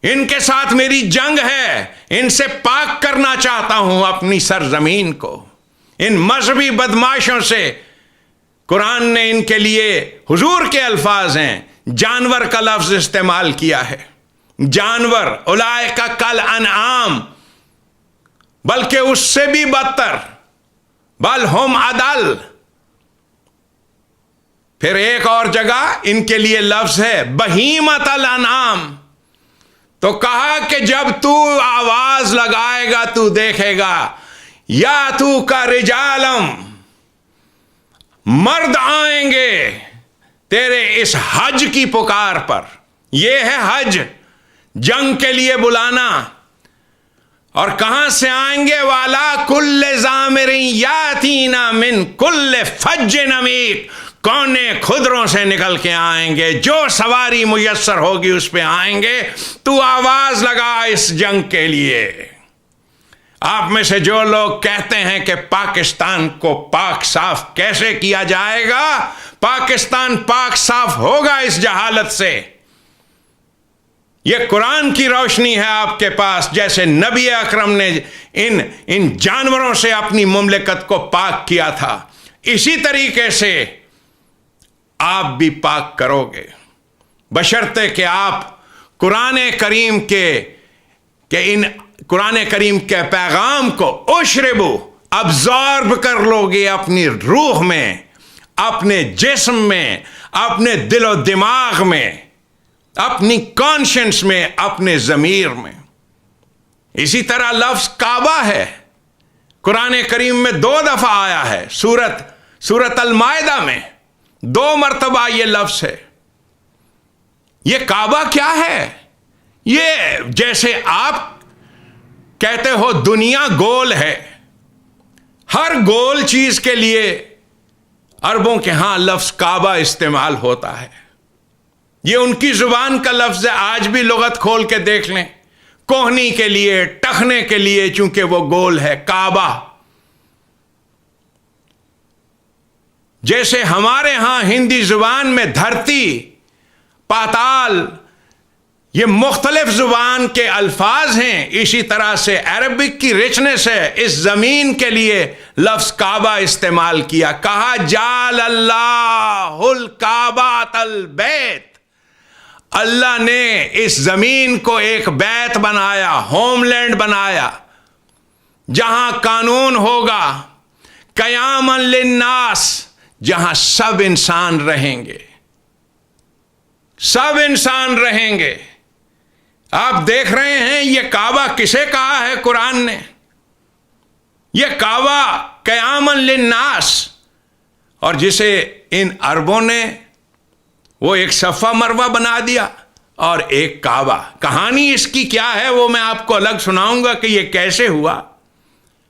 ان کے ساتھ میری جنگ ہے، ان سے پاک کرنا چاہتا ہوں اپنی سرزمین کو، ان مذہبی بدماشوں سے۔ قرآن نے ان کے لیے، حضور کے الفاظ ہیں، جانور کا لفظ استعمال کیا ہے۔ جانور اولئک کالانعام، بلکہ اس سے بھی بدتر، بل ہم اضل۔ پھر ایک اور جگہ ان کے لیے لفظ ہے بہیمۃ الانعام، تو کہا کہ جب تو آواز لگائے گا تو دیکھے گا یا تو کا رجالم، مرد آئیں گے تیرے اس حج کی پکار پر۔ یہ ہے حج، جنگ کے لیے بلانا۔ اور کہاں سے آئیں گے؟ والا کل ضامر یاتینا من کل فج عمیق، کونے خدروں سے نکل کے آئیں گے، جو سواری میسر ہوگی اس پہ آئیں گے۔ تو آواز لگا اس جنگ کے لیے۔ آپ میں سے جو لوگ کہتے ہیں کہ پاکستان کو پاک صاف کیسے کیا جائے گا، پاکستان پاک صاف ہوگا اس جہالت سے۔ یہ قرآن کی روشنی ہے آپ کے پاس، جیسے نبی اکرم نے ان جانوروں سے اپنی مملکت کو پاک کیا تھا، اسی طریقے سے آپ بھی پاک کرو گے، بشرطے کہ آپ قرآن کریم کے پیغام کو اشربو، ابزارب کر لو گے اپنی روح میں، اپنے جسم میں، اپنے دل و دماغ میں، اپنی کانشنس میں، اپنے ضمیر میں۔ اسی طرح لفظ کعبہ ہے، قرآن کریم میں 2 دفعہ آیا ہے، سورت المائدہ میں 2 مرتبہ یہ لفظ ہے۔ یہ کعبہ کیا ہے؟ یہ جیسے آپ کہتے ہو دنیا گول ہے، ہر گول چیز کے لیے عربوں کے ہاں لفظ کعبہ استعمال ہوتا ہے۔ یہ ان کی زبان کا لفظ ہے، آج بھی لغت کھول کے دیکھ لیں، کوہنی کے لیے، ٹخنے کے لیے، چونکہ وہ گول ہے، کعبہ۔ جیسے ہمارے ہاں ہندی زبان میں دھرتی، پاتال، یہ مختلف زبان کے الفاظ ہیں، اسی طرح سے عربک کی رچنس ہے، اس زمین کے لیے لفظ کعبہ استعمال کیا، کہا جعل اللہ الکعبۃ البیت، اللہ نے اس زمین کو ایک بیت بنایا، ہوم لینڈ بنایا، جہاں قانون ہوگا، قیاما للناس، جہاں سب انسان رہیں گے، سب انسان رہیں گے۔ آپ دیکھ رہے ہیں یہ کعبہ کسے کہا ہے قرآن نے؟ یہ کعبہ قیاما للناس، اور جسے ان عربوں نے وہ ایک صفا مروہ بنا دیا اور ایک کعبہ۔ کہانی اس کی کیا ہے وہ میں آپ کو الگ سناؤں گا کہ یہ کیسے ہوا،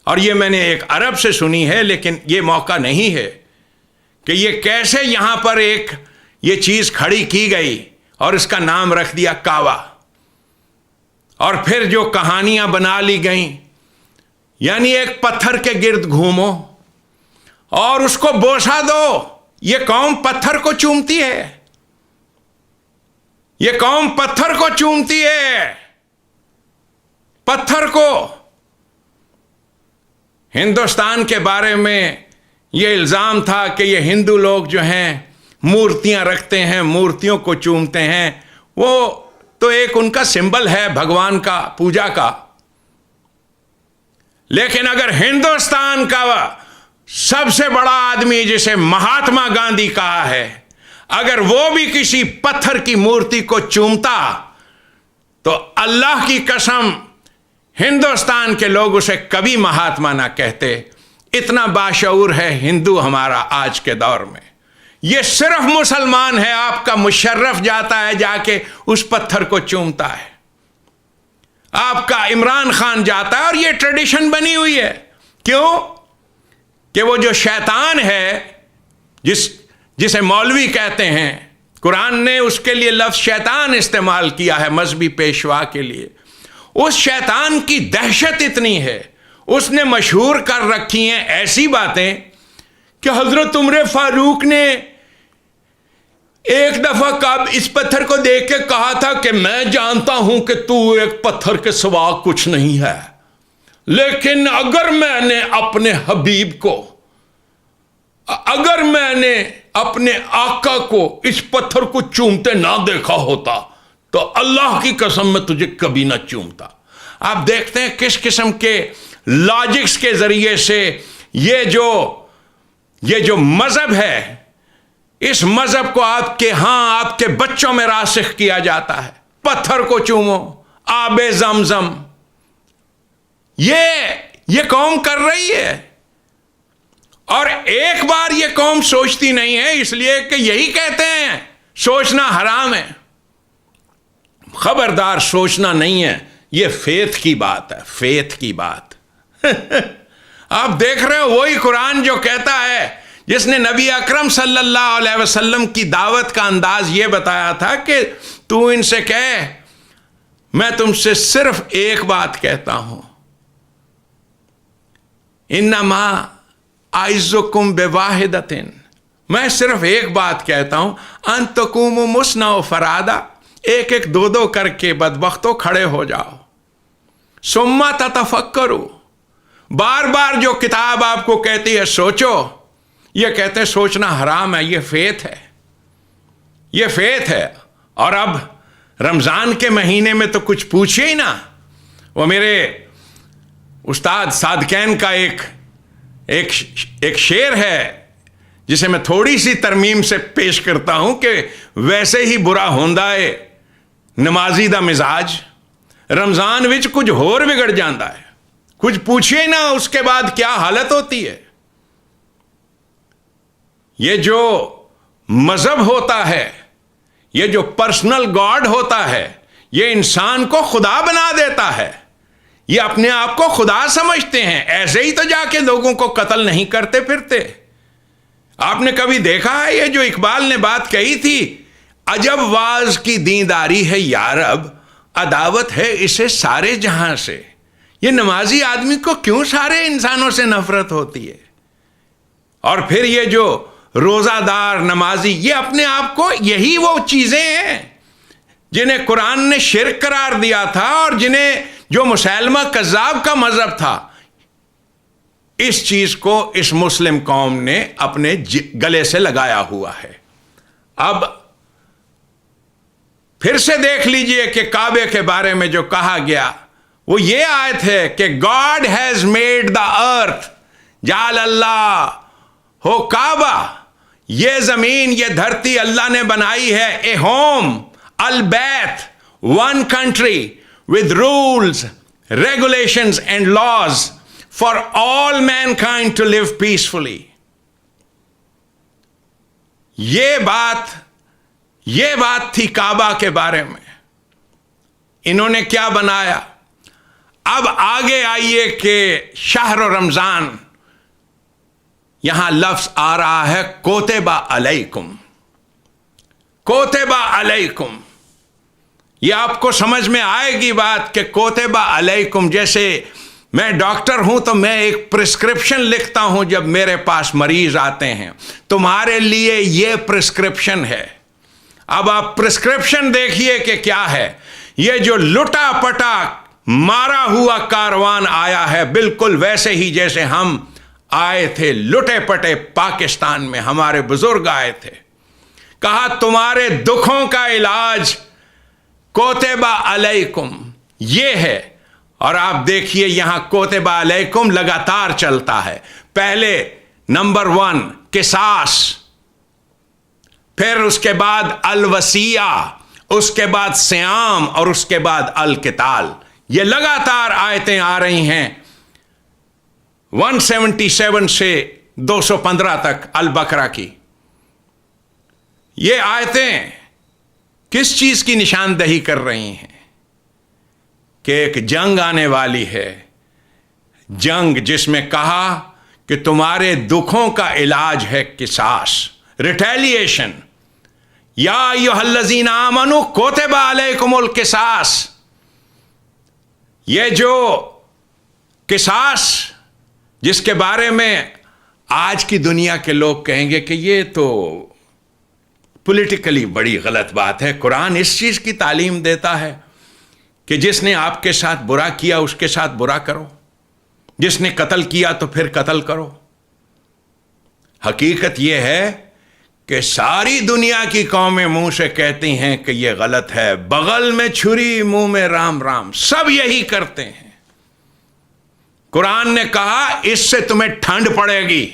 اور یہ میں نے ایک عرب سے سنی ہے، لیکن یہ موقع نہیں ہے کہ یہ کیسے یہاں پر ایک یہ چیز کھڑی کی گئی اور اس کا نام رکھ دیا کعبہ، اور پھر جو کہانیاں بنا لی گئیں، یعنی ایک پتھر کے گرد گھومو اور اس کو بوسہ دو۔ یہ قوم پتھر کو چومتی ہے، یہ قوم پتھر کو چومتی ہے، پتھر کو۔ ہندوستان کے بارے میں یہ الزام تھا کہ یہ ہندو لوگ جو ہیں مورتیاں رکھتے ہیں، مورتیوں کو چومتے ہیں، وہ تو ایک ان کا سمبل ہے بھگوان کا، پوجا کا۔ لیکن اگر ہندوستان کا سب سے بڑا آدمی جسے مہاتما گاندھی کہا ہے، اگر وہ بھی کسی پتھر کی مورتی کو چومتا تو اللہ کی قسم ہندوستان کے لوگ اسے کبھی مہاتما نہ کہتے۔ اتنا باشعور ہے ہندو ہمارا آج کے دور میں۔ یہ صرف مسلمان ہے، آپ کا مشرف جاتا ہے جا کے اس پتھر کو چومتا ہے، آپ کا عمران خان جاتا ہے، اور یہ ٹریڈیشن بنی ہوئی ہے۔ کیوں؟ کہ وہ جو شیطان ہے جسے مولوی کہتے ہیں، قرآن نے اس کے لیے لفظ شیطان استعمال کیا ہے مذہبی پیشوا کے لیے، اس شیطان کی دہشت اتنی ہے، اس نے مشہور کر رکھی ہیں ایسی باتیں کہ حضرت عمر فاروق نے ایک دفعہ اس پتھر کو دیکھ کے کہا تھا کہ میں جانتا ہوں کہ تو ایک پتھر کے سوا کچھ نہیں ہے، لیکن اگر میں نے اپنے حبیب کو، اگر میں نے اپنے آقا کو اس پتھر کو چومتے نہ دیکھا ہوتا تو اللہ کی قسم میں تجھے کبھی نہ چومتا۔ آپ دیکھتے ہیں کس قسم کے لاجکس کے ذریعے سے یہ جو مذہب ہے، اس مذہب کو آپ کے بچوں میں راسخ کیا جاتا ہے۔ پتھر کو چومو، آب زمزم، یہ قوم کر رہی ہے۔ اور ایک بار یہ قوم سوچتی نہیں ہے، اس لیے کہ یہی کہتے ہیں سوچنا حرام ہے۔ خبردار، سوچنا نہیں ہے، یہ فیتھ کی بات ہے، فیتھ کی بات۔ آپ دیکھ رہے ہو وہی قرآن جو کہتا ہے، جس نے نبی اکرم صلی اللہ علیہ وسلم کی دعوت کا انداز یہ بتایا تھا کہ تو ان سے کہے میں تم سے صرف ایک بات کہتا ہوں، انما اعظکم بواحدۃ، میں صرف ایک بات کہتا ہوں، ان تقوموا مثنی وفرادا، ایک ایک دو دو کر کے بدبختوں کھڑے ہو جاؤ، ثم تتفکروا، بار بار جو کتاب آپ کو کہتی ہے سوچو، یہ کہتے ہیں سوچنا حرام ہے، یہ فیتھ ہے، یہ فیتھ ہے۔ اور اب رمضان کے مہینے میں تو کچھ پوچھے ہی نا۔ وہ میرے استاد صادقین کا ایک شعر ہے جسے میں تھوڑی سی ترمیم سے پیش کرتا ہوں کہ ویسے ہی برا ہوندا ہے نمازی دا مزاج، رمضان وچ کچھ ہور بگڑ جاندا ہے، کچھ پوچھے نا اس کے بعد کیا حالت ہوتی ہے۔ یہ جو مذہب ہوتا ہے، یہ جو پرسنل گاڈ ہوتا ہے، یہ انسان کو خدا بنا دیتا ہے۔ یہ اپنے آپ کو خدا سمجھتے ہیں، ایسے ہی تو جا کے لوگوں کو قتل نہیں کرتے پھرتے۔ آپ نے کبھی دیکھا ہے یہ جو اقبال نے بات کہی تھی، عجب واز کی دینداری ہے یارب، عداوت ہے اسے سارے جہاں سے۔ یہ نمازی آدمی کو کیوں سارے انسانوں سے نفرت ہوتی ہے؟ اور پھر یہ جو روزہ دار نمازی، یہ اپنے آپ کو، یہی وہ چیزیں ہیں جنہیں قرآن نے شرک قرار دیا تھا، اور جنہیں جو مسلمہ کذاب کا مذہب تھا، اس چیز کو اس مسلم قوم نے اپنے گلے سے لگایا ہوا ہے۔ اب پھر سے دیکھ لیجئے کہ کعبے کے بارے میں جو کہا گیا وہ یہ آیت ہے کہ God has made the earth، جعل اللہ ہو کعبہ، یہ زمین، یہ دھرتی اللہ نے بنائی ہے، اے ہوم، البیت، one country with rules, regulations and laws for all mankind to live peacefully۔ یہ بات تھی کعبہ کے بارے میں۔ انہوں نے کیا بنایا؟ اب آگے آئیے کہ شہر رمضان، یہاں لفظ آ رہا ہے کوتبہ علیکم، کوتبہ علیکم۔ یہ آپ کو سمجھ میں آئے گی بات کہ کوتبہ علیکم، جیسے میں ڈاکٹر ہوں تو میں ایک پرسکرپشن لکھتا ہوں جب میرے پاس مریض آتے ہیں، تمہارے لیے یہ پرسکرپشن ہے، اب آپ پرسکرپشن دیکھیے کہ کیا ہے. یہ جو لٹا پٹا مارا ہوا کاروان آیا ہے بالکل ویسے ہی جیسے ہم آئے تھے لٹے پٹے پاکستان میں. ہمارے بزرگ آئے تھے, کہا تمہارے دکھوں کا علاج کوتبہ علیکم یہ ہے. اور آپ دیکھیے یہاں کوتبہ علیکم لگاتار چلتا ہے. پہلے نمبر 1 قصاص, پھر اس کے بعد الوصیہ, اس کے بعد صیام, اور اس کے بعد القتال. یہ لگاتار آیتیں آ رہی ہیں 177 سے 215 تک البقرہ کی. یہ آیتیں کس چیز کی نشاندہی کر رہی ہیں؟ کہ ایک جنگ آنے والی ہے, جنگ جس میں کہا کہ تمہارے دکھوں کا علاج ہے قصاص, ریٹیلیشن. یا ایھا الذین آمنوا کتب علیکم القصاص. یہ جو قصاص جس کے بارے میں آج کی دنیا کے لوگ کہیں گے کہ یہ تو پولیٹیکلی بڑی غلط بات ہے, قرآن اس چیز کی تعلیم دیتا ہے کہ جس نے آپ کے ساتھ برا کیا اس کے ساتھ برا کرو, جس نے قتل کیا تو پھر قتل کرو. حقیقت یہ ہے کہ ساری دنیا کی قومیں منہ سے کہتی ہیں کہ یہ غلط ہے, بغل میں چھری منہ میں رام رام, سب یہی کرتے ہیں. قرآن نے کہا اس سے تمہیں ٹھنڈ پڑے گی,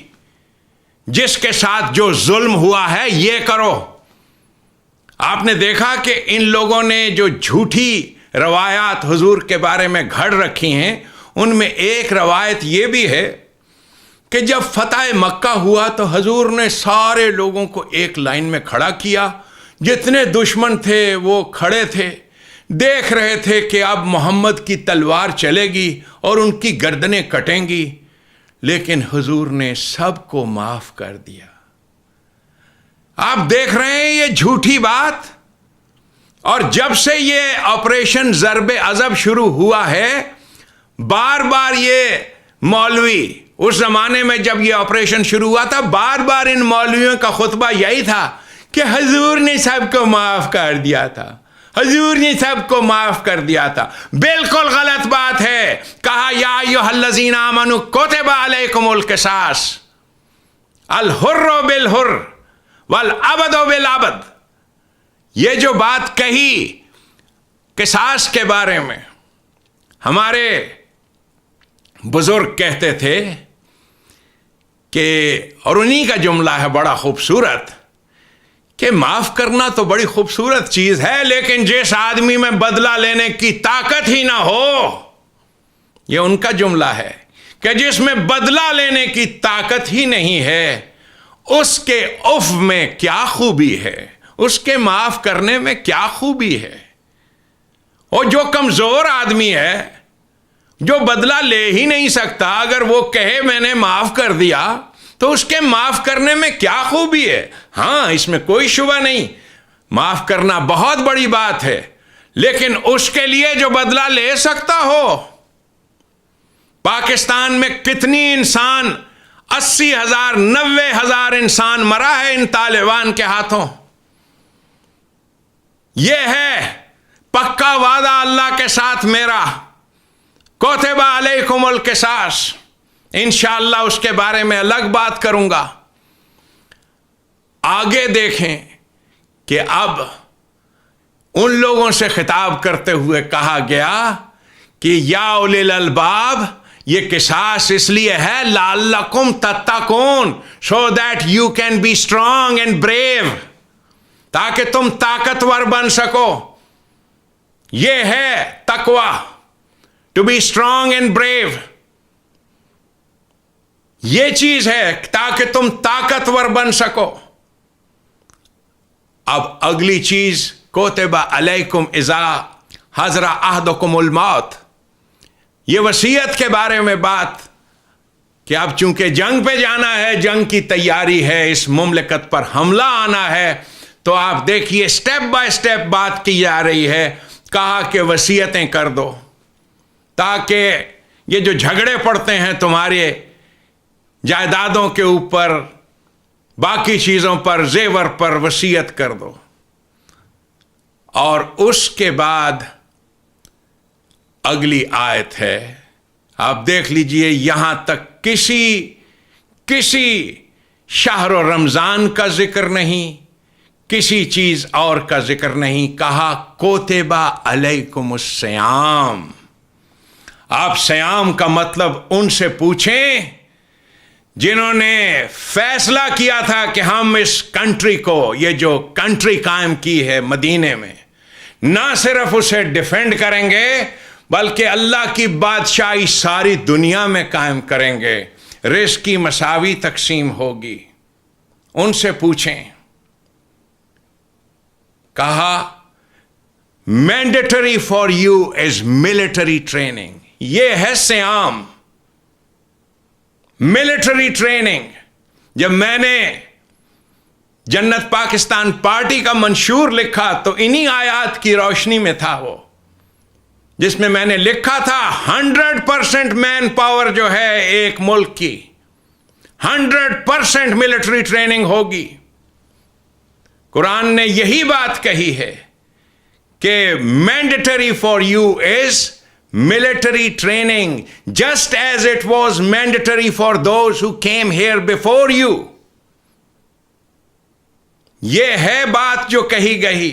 جس کے ساتھ جو ظلم ہوا ہے یہ کرو. آپ نے دیکھا کہ ان لوگوں نے جو جھوٹی روایات حضور کے بارے میں گھڑ رکھی ہیں, ان میں ایک روایت یہ بھی ہے کہ جب فتح مکہ ہوا تو حضور نے سارے لوگوں کو ایک لائن میں کھڑا کیا, جتنے دشمن تھے وہ کھڑے تھے, دیکھ رہے تھے کہ اب محمد کی تلوار چلے گی اور ان کی گردنیں کٹیں گی, لیکن حضور نے سب کو معاف کر دیا. آپ دیکھ رہے ہیں یہ جھوٹی بات. اور جب سے یہ آپریشن ضرب عضب شروع ہوا ہے, بار بار یہ مولوی, اس زمانے میں جب یہ آپریشن شروع ہوا تھا, بار بار ان مولویوں کا خطبہ یہی تھا کہ حضور نے سب کو معاف کر دیا تھا, حضور نے سب کو معاف کر دیا تھا. بالکل غلط بات ہے. کہا یا ایھا الذین آمنوا کتب علیکم القصاص, الحر بالحر والعبد بالعبد. یہ جو بات کہی قصاص کے بارے میں, ہمارے بزرگ کہتے تھے کہ, اور انہی کا جملہ ہے بڑا خوبصورت, کہ معاف کرنا تو بڑی خوبصورت چیز ہے, لیکن جس آدمی میں بدلہ لینے کی طاقت ہی نہ ہو, یہ ان کا جملہ ہے کہ جس میں بدلہ لینے کی طاقت ہی نہیں ہے, اس کے عفو میں کیا خوبی ہے, اس کے معاف کرنے میں کیا خوبی ہے. اور جو کمزور آدمی ہے, جو بدلہ لے ہی نہیں سکتا, اگر وہ کہے میں نے معاف کر دیا تو اس کے معاف کرنے میں کیا خوبی ہے. ہاں, اس میں کوئی شبہ نہیں, معاف کرنا بہت بڑی بات ہے, لیکن اس کے لیے جو بدلہ لے سکتا ہو. پاکستان میں کتنی انسان, 80,000 90,000 انسان مرا ہے ان طالبان کے ہاتھوں. یہ ہے پکا وعدہ اللہ کے ساتھ میرا, کتب علیکم القصاص. انشاءاللہ اس کے بارے میں الگ بات کروں گا. آگے دیکھیں کہ اب ان لوگوں سے خطاب کرتے ہوئے کہا گیا کہ یا اولی الالباب, یہ قصاص اس لیے ہے لعلکم تتقون, so that you can be strong and brave, تاکہ تم طاقتور بن سکو. یہ ہے تقوی, to be strong and brave. یہ چیز ہے تاکہ تم طاقتور بن سکو. اب اگلی چیز کتب علیکم اذا حضر احدکم الموت, یہ وصیت کے بارے میں بات کہ اب چونکہ جنگ پہ جانا ہے, جنگ کی تیاری ہے, اس مملکت پر حملہ آنا ہے, تو آپ دیکھیے سٹیپ بائی سٹیپ بات کی جا رہی ہے. کہا کہ وصیتیں کر دو, تاکہ یہ جو جھگڑے پڑتے ہیں تمہارے جائیدادوں کے اوپر, باقی چیزوں پر, زیور پر, وصیت کر دو. اور اس کے بعد اگلی آیت ہے، آپ دیکھ لیجئے، یہاں تک کسی شہر و رمضان کا ذکر نہیں، کسی چیز اور کا ذکر نہیں، کہا کوتبہ علیکم الصیام۔ آپ سیام کا مطلب ان سے پوچھیں جنہوں نے فیصلہ کیا تھا کہ ہم اس کنٹری کو، یہ جو کنٹری قائم کی ہے مدینے میں، نہ صرف اسے ڈیفینڈ کریں گے بلکہ اللہ کی بادشاہی ساری دنیا میں قائم کریں گے، رزق کی مساوی تقسیم ہوگی۔ ان سے پوچھیں۔ کہا mandatory for you is military training, یہ ہے سیام، ملٹری ٹریننگ۔ جب میں نے جنت پاکستان پارٹی کا منشور لکھا تو انہی آیات کی روشنی میں تھا وہ، جس میں نے لکھا تھا 100% مین پاور جو ہے ایک ملک کی 100% ملٹری ٹریننگ ہوگی۔ قرآن نے یہی بات کہی ہے کہ mandatory for you is military training, just as it was mandatory for those who came here before you. یہ ہے بات جو کہی گئی،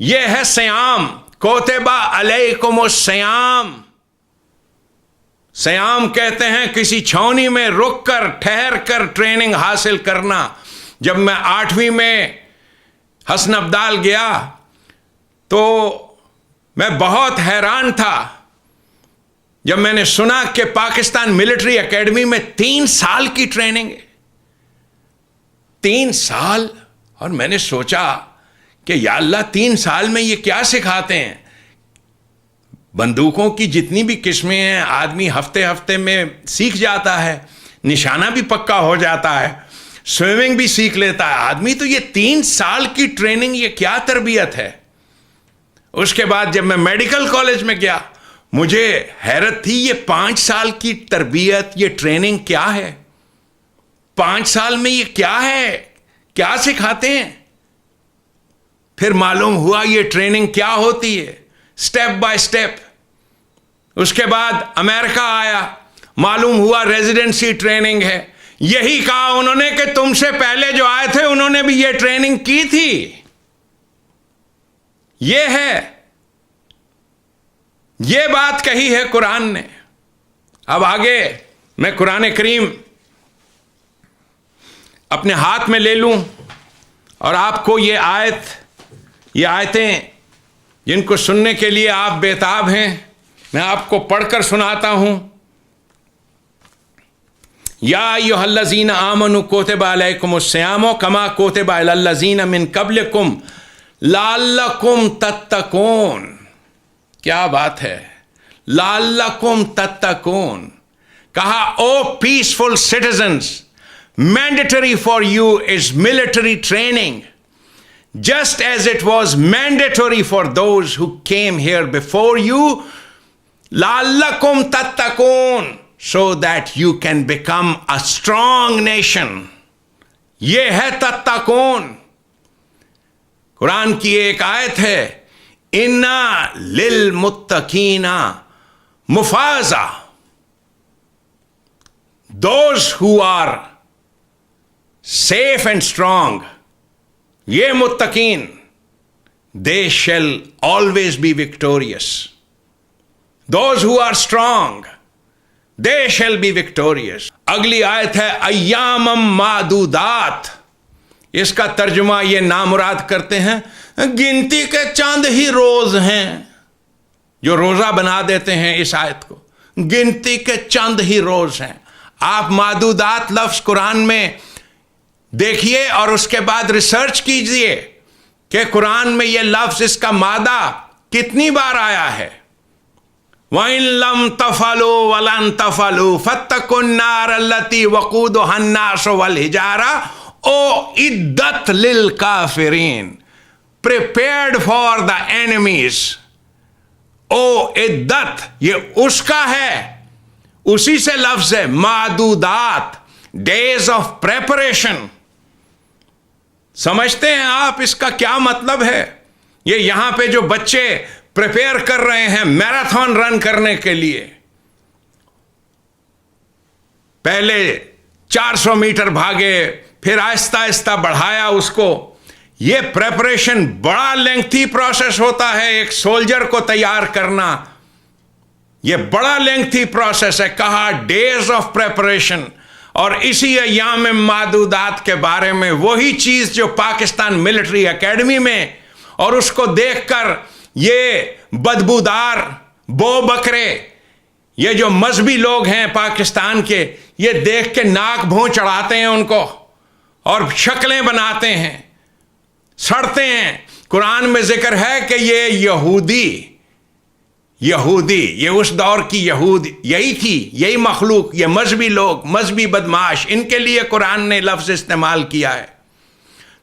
یہ ہے سیام، کوتبہ علیکم السیام۔ سیام کہتے ہیں کسی چھاؤنی میں رک کر، ٹھہر کر ٹریننگ حاصل کرنا۔ جب میں 8ویں میں حسن ابدال گیا تو میں بہت حیران تھا جب میں نے سنا کہ پاکستان ملٹری اکیڈمی میں 3 سال کی ٹریننگ ہے، 3 سال۔ اور میں نے سوچا کہ یا اللہ 3 سال میں یہ کیا سکھاتے ہیں؟ بندوقوں کی جتنی بھی قسمیں ہیں آدمی ہفتے میں سیکھ جاتا ہے، نشانہ بھی پکا ہو جاتا ہے، سوئمنگ بھی سیکھ لیتا ہے آدمی، تو یہ 3 سال کی ٹریننگ، یہ کیا تربیت ہے؟ اس کے بعد جب میں میڈیکل کالج میں گیا مجھے حیرت تھی، یہ 5 سال کی تربیت، یہ ٹریننگ کیا ہے؟ 5 سال میں یہ کیا ہے؟ کیا سکھاتے ہیں؟ پھر معلوم ہوا یہ ٹریننگ کیا ہوتی ہے، سٹیپ بائی سٹیپ۔ اس کے بعد امریکہ آیا، معلوم ہوا ریزیڈنسی ٹریننگ ہے۔ یہی کہا انہوں نے کہ تم سے پہلے جو آئے تھے انہوں نے بھی یہ ٹریننگ کی تھی۔ یہ ہے، یہ بات کہی ہے قرآن نے۔ اب آگے میں قرآن کریم اپنے ہاتھ میں لے لوں اور آپ کو یہ آیتیں جن کو سننے کے لیے آپ بیتاب ہیں، میں آپ کو پڑھ کر سناتا ہوں۔ یا ایھا الذین آمنوا کتب علیکم الصیام کما کتب علی الذین من قبلکم لعلکم تتقون۔ کیا بات ہے، لعلکم تتقون۔ کہا O peaceful citizens, mandatory for you is military training just as it was mandatory for those who came here before you لعلکم تتقون so that you can become a strong nation۔ یہ ہے تتقون۔ قرآن کی ایک آیت ہے، اِنَّا لِلْمُتَّقِينَ مَفَازًا، those who are safe and strong، یہ متقین، they shall always be victorious۔ those who are strong they shall be victorious۔ اگلی آیت ہے ایام معدودات، اس کا ترجمہ یہ نامراد کرتے ہیں گنتی کے چند ہی روز ہیں، جو روزہ بنا دیتے ہیں اس آیت کو، گنتی کے چند ہی روز ہیں۔ آپ معدودات لفظ قرآن میں دیکھیے اور اس کے بعد ریسرچ کیجئے کہ قرآن میں یہ لفظ، اس کا مادہ کتنی بار آیا ہے۔ وَإِن لَمْ تَفْعَلُوا وَلَن تَفْعَلُوا فَاتَّقُوا النَّارَ الَّتِي وَقُودُهَا النَّاسُ وَالْحِجَارَةُ اُعِدَّتْ لِلْكَافِرِينَ، prepared for the enemies۔ اُعِدَّت یہ اس کا ہے، اسی سے لفظ ہے۔ معدودات، days of preparation۔ سمجھتے ہیں آپ اس کا کیا مطلب ہے؟ یہ یہاں پہ جو بچے پریپیئر کر رہے ہیں میراتھن رن کرنے کے لیے، پہلے 400 میٹر بھاگے، پھر آہستہ آہستہ بڑھایا اس کو، یہ پریپریشن بڑا لینگتھی پروسیس ہوتا ہے. ایک سولجر کو تیار کرنا یہ بڑا لینگتھی پروسیس ہے، کہا ڈیز آف پریپریشن. اور اسی ایام معدودات کے بارے میں وہی چیز جو پاکستان ملٹری اکیڈمی میں، اور اس کو دیکھ کر یہ بدبودار بو بکرے، یہ جو مذہبی لوگ ہیں پاکستان کے، یہ دیکھ کے ناک بھون چڑھاتے ہیں ان کو اور شکلیں بناتے ہیں، سڑتے ہیں. قرآن میں ذکر ہے کہ یہ یہودی، یہ اس دور کی یہود یہی تھی، یہی مخلوق، یہ مذہبی لوگ، مذہبی بدماش، ان کے لیے قرآن نے لفظ استعمال کیا ہے.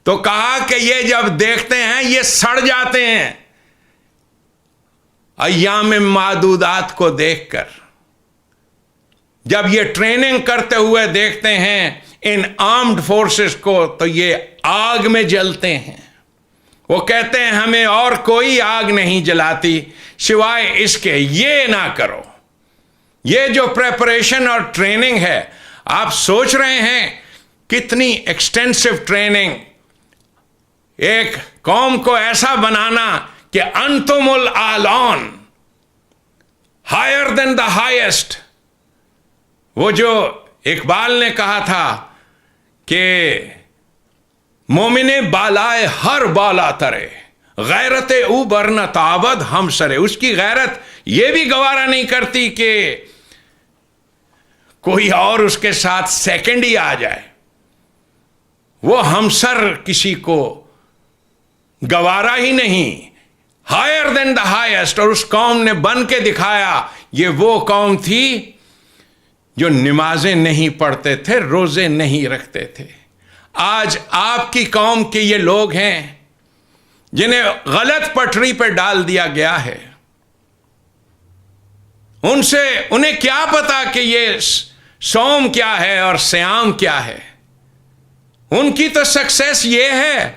تو کہا کہ یہ جب دیکھتے ہیں یہ سڑ جاتے ہیں ایام معدودات کو دیکھ کر. جب یہ ٹریننگ کرتے ہوئے دیکھتے ہیں ان آرمڈ فورسز کو تو یہ آگ میں جلتے ہیں. وہ کہتے ہیں ہمیں اور کوئی آگ نہیں جلاتی سوائے اس کے، یہ نہ کرو. یہ جو پریپریشن اور ٹریننگ ہے، آپ سوچ رہے ہیں کتنی ایکسٹینسو ٹریننگ، ایک قوم کو ایسا بنانا کہ انتم الاعلون، ہائر دین دا ہائیسٹ. وہ جو اقبال نے کہا تھا کہ مومن بالائے ہر بالا ترے، غیرت او برن تابد ہم سرے. اس کی غیرت یہ بھی گوارا نہیں کرتی کہ کوئی اور اس کے ساتھ سیکنڈ ہی آ جائے. وہ ہمسر کسی کو گوارا ہی نہیں، ہائر دین دا ہائیسٹ. اور اس قوم نے بن کے دکھایا. یہ وہ قوم تھی جو نمازیں نہیں پڑھتے تھے، روزے نہیں رکھتے تھے. آج آپ کی قوم کے یہ لوگ ہیں جنہیں غلط پٹری پہ ڈال دیا گیا ہے. انہیں کیا پتا کہ یہ صوم کیا ہے اور صیام کیا ہے. ان کی تو سکسیس یہ ہے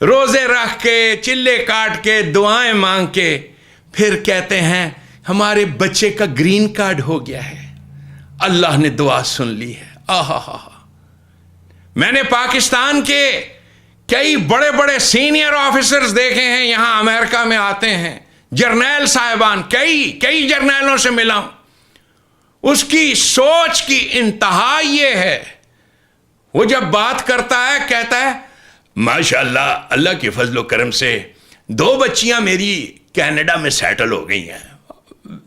روزے رکھ کے، چلے کاٹ کے، دعائیں مانگ کے، پھر کہتے ہیں ہمارے بچے کا گرین کارڈ ہو گیا ہے، اللہ نے دعا سن لی ہے. آہا. میں نے پاکستان کے کئی بڑے بڑے سینئر آفیسرز دیکھے ہیں، یہاں امریکہ میں آتے ہیں، جرنیل صاحبان، کئی جرنیلوں سے ملا ہوں. اس کی سوچ کی انتہا یہ ہے، وہ جب بات کرتا ہے کہتا ہے ماشاءاللہ اللہ کے فضل و کرم سے 2 بچیاں میری کینیڈا میں سیٹل ہو گئی ہیں،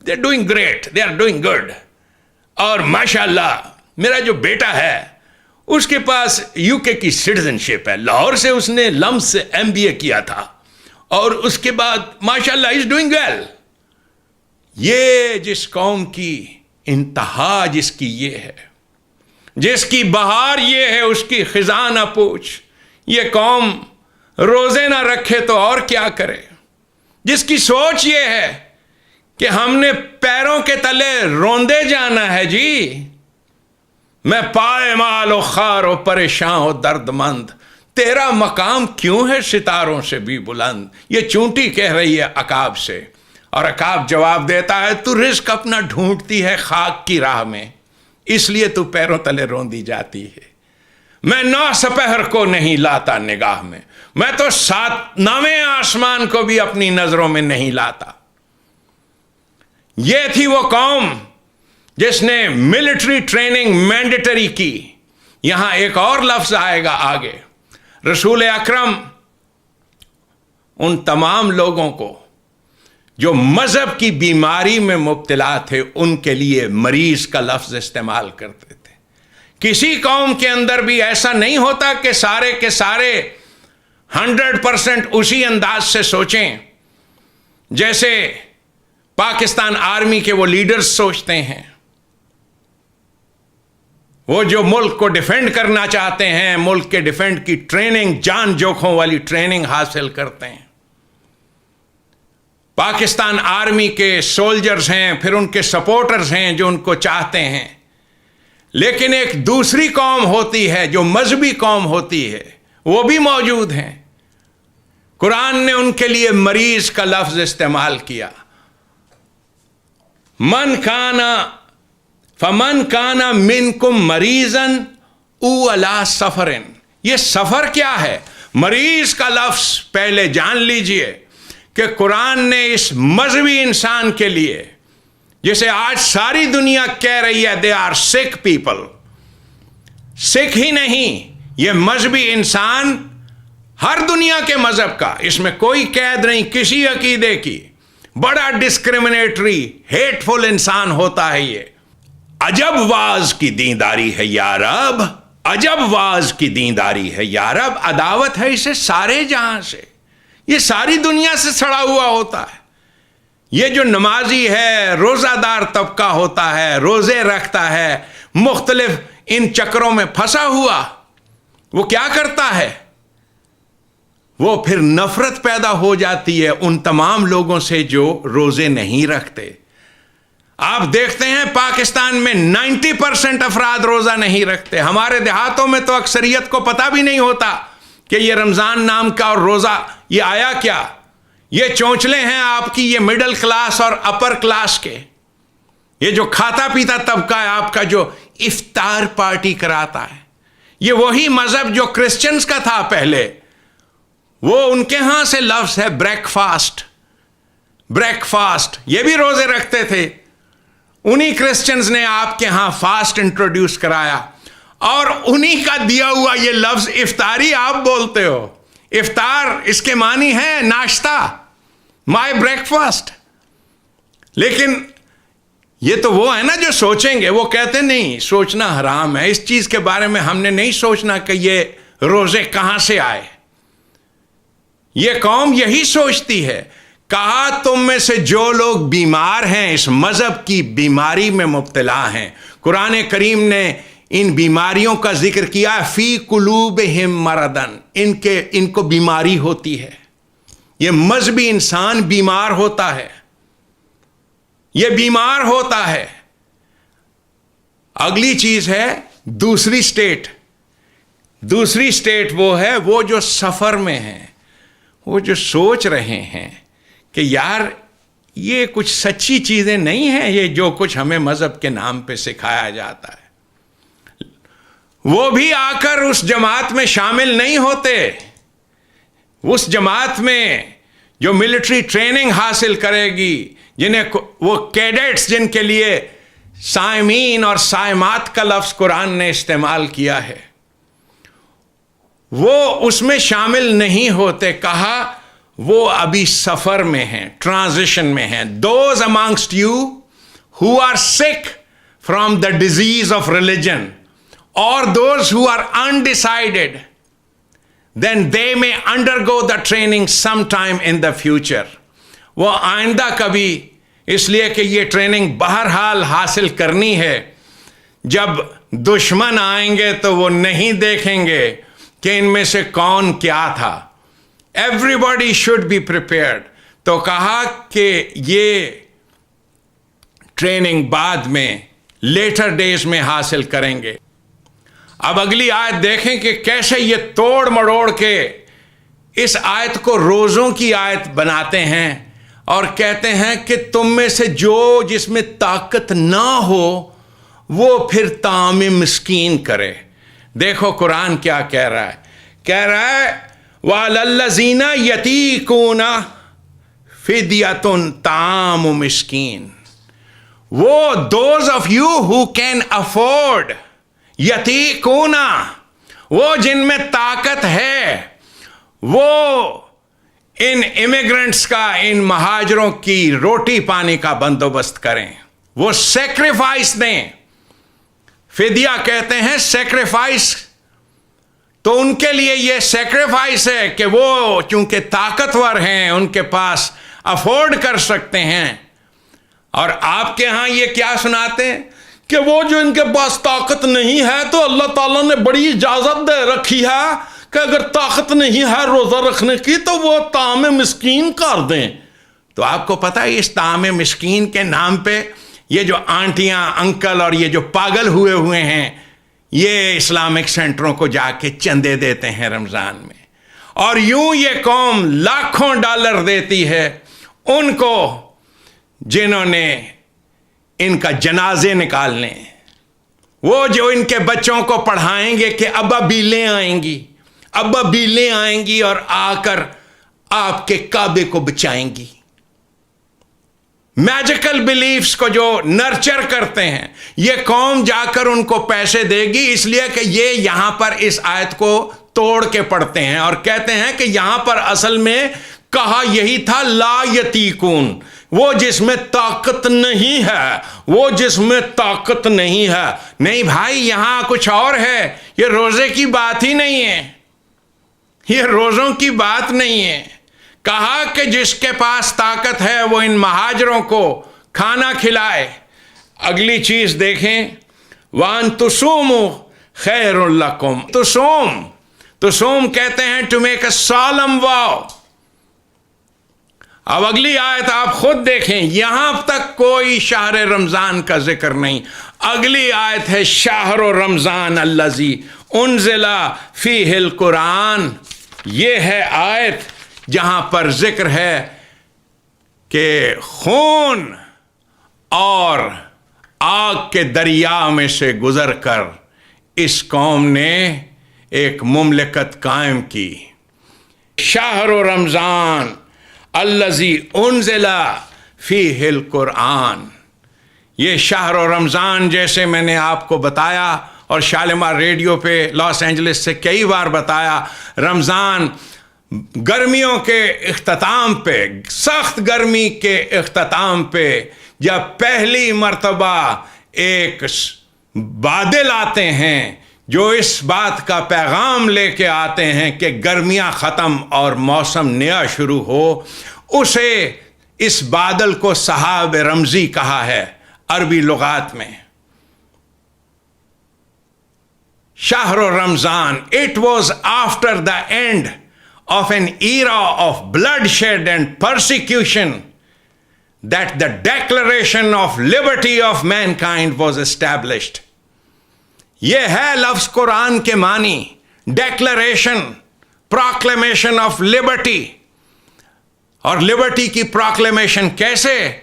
they are doing great, they are doing good. اور ماشاءاللہ میرا جو بیٹا ہے اس کے پاس یو کے کی سٹیزنشپ ہے، لاہور سے اس نے لمس سے MBA کیا تھا، اور اس کے بعد ماشاءاللہ از ڈوئنگ ویل. یہ جس قوم کی انتہا، جس کی یہ ہے، جس کی بہار یہ ہے، اس کی خزاں نہ پوچھ. یہ قوم روزے نہ رکھے تو اور کیا کرے. جس کی سوچ یہ ہے کہ ہم نے پیروں کے تلے روندے جانا ہے، جی میں پائے مال و خار و پریشان و درد مند، تیرا مقام کیوں ہے ستاروں سے بھی بلند. یہ چونٹی کہہ رہی ہے عقاب سے، اور عقاب جواب دیتا ہے تو رزق اپنا ڈھونڈتی ہے خاک کی راہ میں، اس لیے تو پیروں تلے روندی جاتی ہے. میں 9 سپہر کو نہیں لاتا نگاہ میں، میں تو 9ویں آسمان کو بھی اپنی نظروں میں نہیں لاتا. یہ تھی وہ قوم جس نے ملٹری ٹریننگ مینڈیٹری کی. یہاں ایک اور لفظ آئے گا آگے. رسول اکرم ان تمام لوگوں کو جو مذہب کی بیماری میں مبتلا تھے ان کے لیے مریض کا لفظ استعمال کرتے تھے. کسی قوم کے اندر بھی ایسا نہیں ہوتا کہ سارے کے سارے 100% اسی انداز سے سوچیں جیسے پاکستان آرمی کے وہ لیڈرز سوچتے ہیں. وہ جو ملک کو ڈیفینڈ کرنا چاہتے ہیں، ملک کے ڈیفینڈ کی ٹریننگ، جان جوکھوں والی ٹریننگ حاصل کرتے ہیں. پاکستان آرمی کے سولجرز ہیں، پھر ان کے سپورٹرز ہیں جو ان کو چاہتے ہیں. لیکن ایک دوسری قوم ہوتی ہے جو مذہبی قوم ہوتی ہے، وہ بھی موجود ہیں. قرآن نے ان کے لیے مریض کا لفظ استعمال کیا. فمن کانا منکم مریضن او علی سفرن. یہ سفر کیا ہے؟ مریض کا لفظ پہلے جان لیجئے کہ قرآن نے اس مذہبی انسان کے لیے، جسے آج ساری دنیا کہہ رہی ہے دے آر سک پیپل، سکھ ہی نہیں، یہ مذہبی انسان ہر دنیا کے مذہب کا، اس میں کوئی قید نہیں کسی عقیدے کی، بڑا ڈسکریمنیٹری ہیٹ فل انسان ہوتا ہے یہ. عجب واز کی دینداری ہے یا رب، عجب واز کی دینداری ہے یا رب. عداوت ہے اسے سارے جہاں سے، یہ ساری دنیا سے سڑا ہوا ہوتا ہے. یہ جو نمازی ہے، روزہ دار طبقہ ہوتا ہے، روزے رکھتا ہے، مختلف ان چکروں میں پھنسا ہوا، وہ کیا کرتا ہے؟ وہ پھر نفرت پیدا ہو جاتی ہے ان تمام لوگوں سے جو روزے نہیں رکھتے. آپ دیکھتے ہیں پاکستان میں 90% افراد روزہ نہیں رکھتے. ہمارے دیہاتوں میں تو اکثریت کو پتہ بھی نہیں ہوتا کہ یہ رمضان نام کا اور روزہ یہ آیا کیا. یہ چونچلے ہیں آپ کی، یہ مڈل کلاس اور اپر کلاس کے، یہ جو کھاتا پیتا طبقہ ہے آپ کا، جو افطار پارٹی کراتا ہے. یہ وہی مذہب جو کرسچنز کا تھا پہلے، وہ ان کے ہاں سے لفظ ہے بریک فاسٹ. بریک فاسٹ یہ بھی روزے رکھتے تھے، انہی کرسچنز نے آپ کے ہاں فاسٹ انٹروڈیوس کرایا، اور انہی کا دیا ہوا یہ لفظ افطاری آپ بولتے ہو. افطار اس کے معنی ہے ناشتہ، مائی بریک فاسٹ. لیکن یہ تو وہ ہے نا جو سوچیں گے، وہ کہتے نہیں سوچنا حرام ہے. اس چیز کے بارے میں ہم نے نہیں سوچنا کہ یہ روزے کہاں سے آئے. یہ قوم یہی سوچتی ہے. کہا تم میں سے جو لوگ بیمار ہیں، اس مذہب کی بیماری میں مبتلا ہیں. قرآن کریم نے ان بیماریوں کا ذکر کیا، فی قلوبہم مرضن، ان کو بیماری ہوتی ہے. یہ مذہبی انسان بیمار ہوتا ہے، یہ بیمار ہوتا ہے. اگلی چیز ہے دوسری سٹیٹ. دوسری سٹیٹ وہ ہے وہ جو سفر میں ہیں، وہ جو سوچ رہے ہیں کہ یار یہ کچھ سچی چیزیں نہیں ہیں یہ جو کچھ ہمیں مذہب کے نام پہ سکھایا جاتا ہے. وہ بھی آ کر اس جماعت میں شامل نہیں ہوتے. اس جماعت میں جو ملٹری ٹریننگ حاصل کرے گی، جنہیں وہ کیڈٹس جن کے لیے سائمین اور سائمات کا لفظ قرآن نے استعمال کیا ہے، وہ اس میں شامل نہیں ہوتے. کہا وہ ابھی سفر میں ہیں، ٹرانزیشن میں ہیں. Those amongst you who are sick from the disease of religion or those who are undecided, then they may undergo the training sometime in the future. وہ آئندہ کبھی، اس لیے کہ یہ ٹریننگ بہرحال حاصل کرنی ہے. جب دشمن آئیں گے تو وہ نہیں دیکھیں گے کہ ان میں سے کون کیا تھا. Everybody should be prepared. تو کہا کہ یہ ٹریننگ بعد میں لیٹر ڈیز میں حاصل کریں گے. اب اگلی آیت دیکھیں کہ کیسے یہ توڑ مڑوڑ کے اس آیت کو روزوں کی آیت بناتے ہیں اور کہتے ہیں کہ تم میں سے جو جس میں طاقت نہ ہو وہ پھر طعام مسکین کرے. دیکھو قرآن کیا کہہ رہا ہے. کہہ رہا ہے وَعَلَى الَّذِينَ يَطِيقُونَ فِدْيَةٌ طَعَامُ مِسْكِينٍ. وہ those of you who can afford، یتیقون، وہ جن میں طاقت ہے، وہ ان امیگرنٹس کا، ان مہاجروں کی روٹی پانی کا بندوبست کریں، وہ سیکریفائس دیں. فدیہ کہتے ہیں سیکریفائس. تو ان کے لیے یہ سیکریفائس ہے کہ وہ چونکہ طاقتور ہیں، ان کے پاس افورڈ کر سکتے ہیں. اور آپ کے ہاں یہ کیا سناتے ہیں کہ وہ جو ان کے پاس طاقت نہیں ہے تو اللہ تعالیٰ نے بڑی اجازت دے رکھی ہے کہ اگر طاقت نہیں ہے روزہ رکھنے کی تو وہ طعام مسکین کر دیں. تو آپ کو پتہ ہے اس طعام مسکین کے نام پہ یہ جو آنٹیاں انکل اور یہ جو پاگل ہوئے ہیں، یہ اسلامک سینٹروں کو جا کے چندے دیتے ہیں رمضان میں. اور یوں یہ قوم لاکھوں ڈالر دیتی ہے ان کو جنہوں نے ان کا جنازے نکالنے، وہ جو ان کے بچوں کو پڑھائیں گے کہ ابا بیلیں آئیں گی، ابا بیلیں آئیں گی اور آ کر آپ کے کعبے کو بچائیں گی۔ میجیکل بلیفز کو جو نرچر کرتے ہیں، یہ قوم جا کر ان کو پیسے دے گی، اس لیے کہ یہ یہاں پر اس آیت کو توڑ کے پڑھتے ہیں اور کہتے ہیں کہ یہاں پر اصل میں کہا یہی تھا لا یتیکون، وہ جس میں طاقت نہیں ہے، وہ جس میں طاقت نہیں ہے۔ نہیں بھائی، یہاں کچھ اور ہے، یہ روزے کی بات ہی نہیں ہے، یہ روزوں کی بات نہیں ہے۔ کہا کہ جس کے پاس طاقت ہے وہ ان مہاجروں کو کھانا کھلائے۔ اگلی چیز دیکھیں، وَأَن تُصُومُوا خَيْرٌ لَكُمْ، تصوم کہتے ہیں ٹو میک اے سالم واو۔ اب اگلی آیت آپ خود دیکھیں، یہاں تک کوئی شہر رمضان کا ذکر نہیں۔ اگلی آیت ہے شہر رمضان الذی انزل فیہ القرآن، یہ ہے آیت جہاں پر ذکر ہے کہ خون اور آگ کے دریا میں سے گزر کر اس قوم نے ایک مملکت قائم کی۔ شہر رمضان الذی انزل فیہ القرآن، یہ شہر رمضان جیسے میں نے آپ کو بتایا اور شالمار ریڈیو پہ لاس اینجلس سے کئی بار بتایا، رمضان گرمیوں کے اختتام پہ، سخت گرمی کے اختتام پہ جب پہلی مرتبہ ایک بادل آتے ہیں جو اس بات کا پیغام لے کے آتے ہیں کہ گرمیاں ختم اور موسم نیا شروع ہو، اسے اس بادل کو سحاب رمزی کہا ہے عربی لغات میں۔ شہر رمضان، it was after the end of an era of bloodshed and persecution that the Declaration of Liberty of Mankind was established. یہ ہے لفظ قرآن کے معنی، ڈیکلریشن، پروکلیمیشن آف لبرٹی۔ اور لبرٹی کی پروکلیمیشن کیسے؟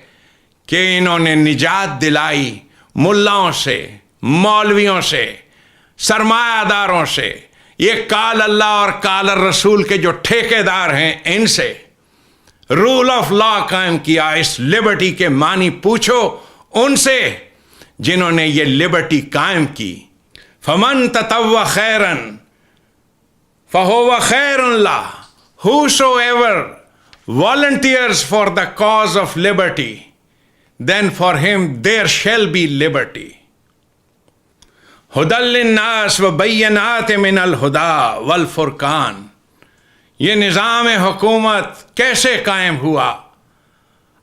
کہ انہوں نے نجات دلائی ملاؤں سے، مولویوں سے، سرمایہ داروں سے، یہ قال اللہ اور قال الرسول کے جو ٹھیکے دار ہیں ان سے رول آف لا قائم کیا۔ اس لبرٹی کے معنی پوچھو ان سے جنہوں نے یہ لبرٹی قائم کی۔ فمن تطوع خیرا فہو خیر لہ، whosoever volunteers for the cause of liberty, then for him there shall be liberty. ہدی للناس وبینات من الہدی والفرقان، یہ نظام حکومت کیسے قائم ہوا؟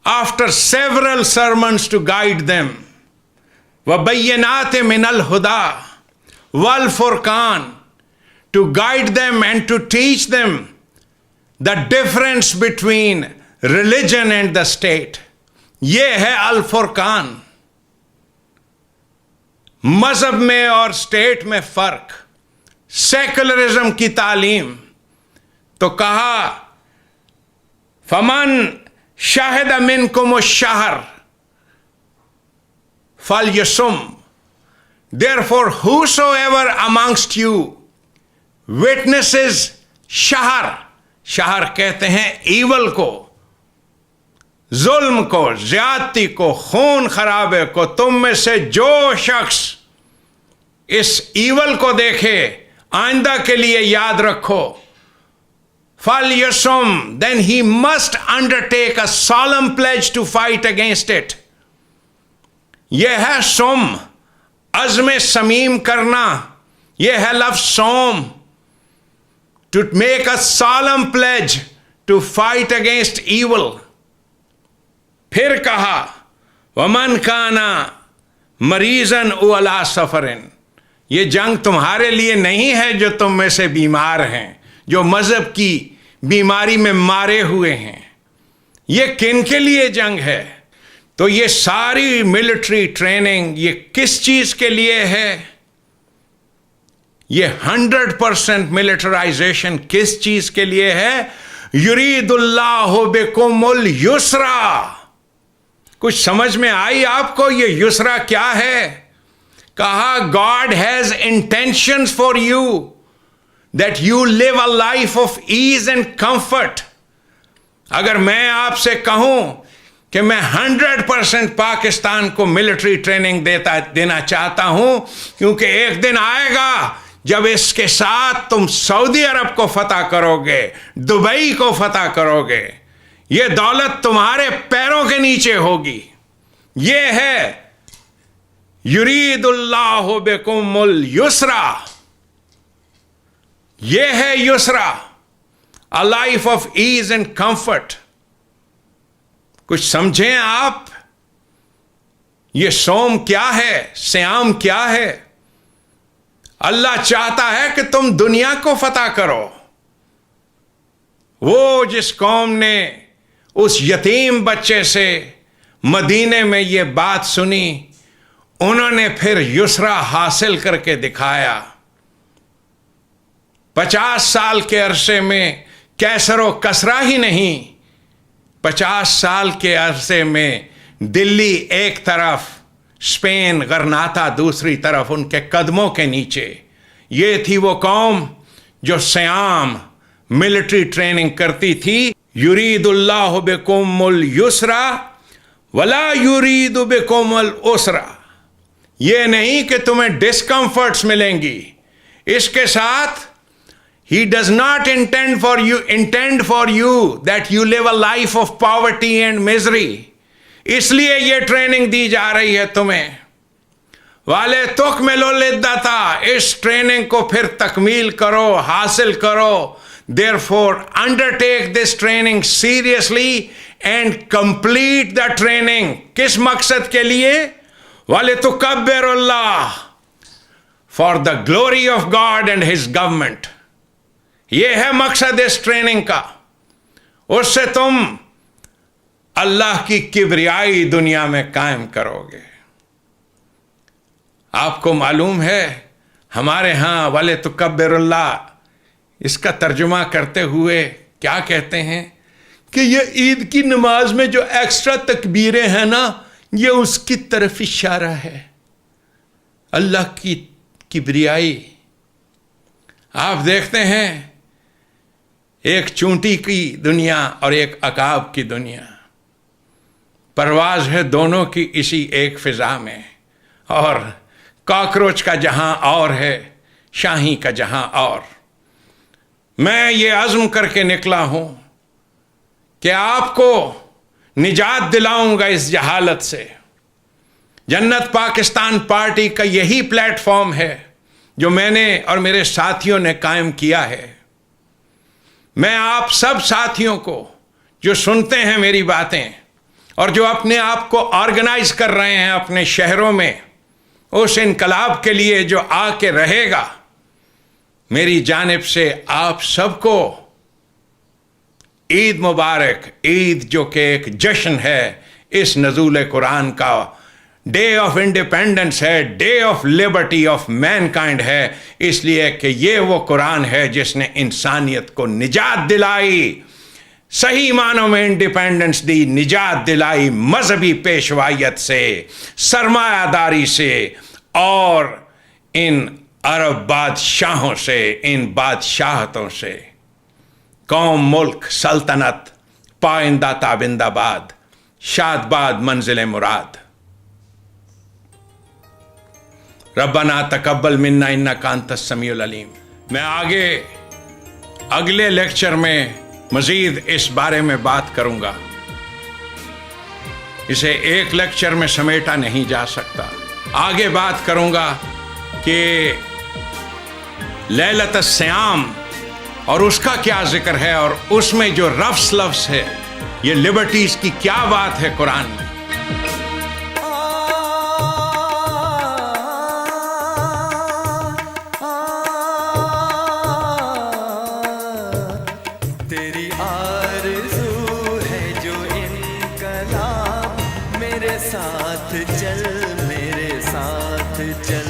After several sermons to guide them، وبینات من الہدی والفرقان، to guide them and to teach them the difference between religion and the state۔ یہ ہے الفرقان، مذہب میں اور اسٹیٹ میں فرق، سیکولرزم کی تعلیم۔ تو کہا فمن شاہد منکم الشہر فلیصم، therefore whosoever amongst you witnesses شہر، شہر کہتے ہیں ایول کو، ظلم کو، زیادتی کو، خون خرابے کو، تم میں سے جو شخص اس ایول کو دیکھے آئندہ کے لیے یاد رکھو، فَلْيَصُمْ، then he must undertake a solemn pledge to fight against it۔ یہ ہے سم، عزم سمیم کرنا، یہ ہے لفظ سوم، to make a solemn pledge to fight against evil۔ پھر کہا وَمَنْ كَانَ مَرِيضًا أَوْ عَلَىٰ سَفَرٍ، یہ جنگ تمہارے لیے نہیں ہے جو تم میں سے بیمار ہیں، جو مذہب کی بیماری میں مارے ہوئے ہیں۔ یہ کن کے لیے جنگ ہے؟ تو یہ ساری ملٹری ٹریننگ یہ کس چیز کے لیے ہے؟ یہ 100% ملٹرائزیشن کس چیز کے لیے ہے؟ یرید اللہ بکم الیسرا. کچھ سمجھ میں آئی آپ کو یہ یسرا کیا ہے؟ کہا God has intentions for you that you live a life of ease and comfort. اگر میں آپ سے کہوں کہ میں 100% پاکستان کو ملٹری ٹریننگ دینا چاہتا ہوں، کیونکہ ایک دن آئے گا جب اس کے ساتھ تم سعودی عرب کو فتح کرو گے، دبئی کو فتح کرو گے، یہ دولت تمہارے پیروں کے نیچے ہوگی. یہ ہے یرید اللہ بکم الیسرا. یہ ہے یسرا، a life of ease and comfort. کچھ سمجھیں آپ، یہ صوم کیا ہے، صیام کیا ہے؟ اللہ چاہتا ہے کہ تم دنیا کو فتح کرو. وہ جس قوم نے اس یتیم بچے سے مدینے میں یہ بات سنی، انہوں نے پھر یسرا حاصل کر کے دکھایا. 50 سال کے عرصے میں کیسر و کسرا ہی نہیں، 50 سال کے عرصے میں دلی ایک طرف، اسپین غرناطہ دوسری طرف، ان کے قدموں کے نیچے. یہ تھی وہ قوم جو صیام، ملٹری ٹریننگ کرتی تھی. یرید اللہ بکم الیسرا ولا یرید بکم العسرا. یہ نہیں کہ تمہیں ڈسکمفرٹس ملیں گی. اس کے ساتھ He does not intend for you that you live a life of poverty and misery. اس لیے یہ ٹریننگ دی جا رہی ہے تمہیں. وَلِتُكْمِلُوا الْعِدَّةَ. اس ٹریننگ کو پھر تکمیل کرو، حاصل کرو. Therefore, undertake this training seriously and complete the training. کس مقصد کے لیے؟ وَلِتُكَبِّرُوا اللَّهَ. For the glory of God and His government. یہ ہے مقصد اس ٹریننگ کا. اس سے تم اللہ کی کبریائی دنیا میں قائم کرو گے. آپ کو معلوم ہے ہمارے ہاں وَلِتُكَبِّرُوا اللَّهَ اس کا ترجمہ کرتے ہوئے کیا کہتے ہیں کہ یہ عید کی نماز میں جو ایکسٹرا تکبیریں ہیں نا، یہ اس کی طرف اشارہ ہے، اللہ کی کبریائی. آپ دیکھتے ہیں ایک چونٹی کی دنیا اور ایک عقاب کی دنیا، پرواز ہے دونوں کی اسی ایک فضا میں. اور کاکروچ کا جہاں اور ہے، شاہی کا جہاں اور. میں یہ عزم کر کے نکلا ہوں کہ آپ کو نجات دلاؤں گا اس جہالت سے. جنت پاکستان پارٹی کا یہی پلیٹ فارم ہے جو میں نے اور میرے ساتھیوں نے قائم کیا ہے. میں آپ سب ساتھیوں کو جو سنتے ہیں میری باتیں اور جو اپنے آپ کو آرگنائز کر رہے ہیں اپنے شہروں میں اس انقلاب کے لیے جو آ کے رہے گا، میری جانب سے آپ سب کو عید مبارک. عید جو کہ ایک جشن ہے اس نزول قرآن کا، ڈے آف انڈیپینڈنس ہے، day of liberty of mankind ہے، اس لیے کہ یہ وہ قرآن ہے جس نے انسانیت کو نجات دلائی، صحیح معنوں میں انڈیپینڈنس دی، نجات دلائی مذہبی پیشوائیت سے، سرمایہ داری سے، اور ان عرب بادشاہوں سے، ان بادشاہتوں سے. قوم، ملک، سلطنت پائندہ تابندہ باد، شاد باد منزل مراد. ربنا تقبل منا انک انت السمیع العلیم. میں اگلے لیکچر میں مزید اس بارے میں بات کروں گا. اسے ایک لیکچر میں سمیٹا نہیں جا سکتا. آگے بات کروں گا کہ لیلۃ الصیام اور اس کا کیا ذکر ہے، اور اس میں جو رفس لفظ ہے، یہ لبرٹیز کی کیا بات ہے قرآن میں. تیری آرزو ہے جو انقلاب، میرے ساتھ چل، میرے ساتھ چل.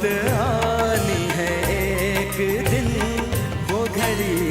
موت آنی ہے ایک دن، وہ گھڑی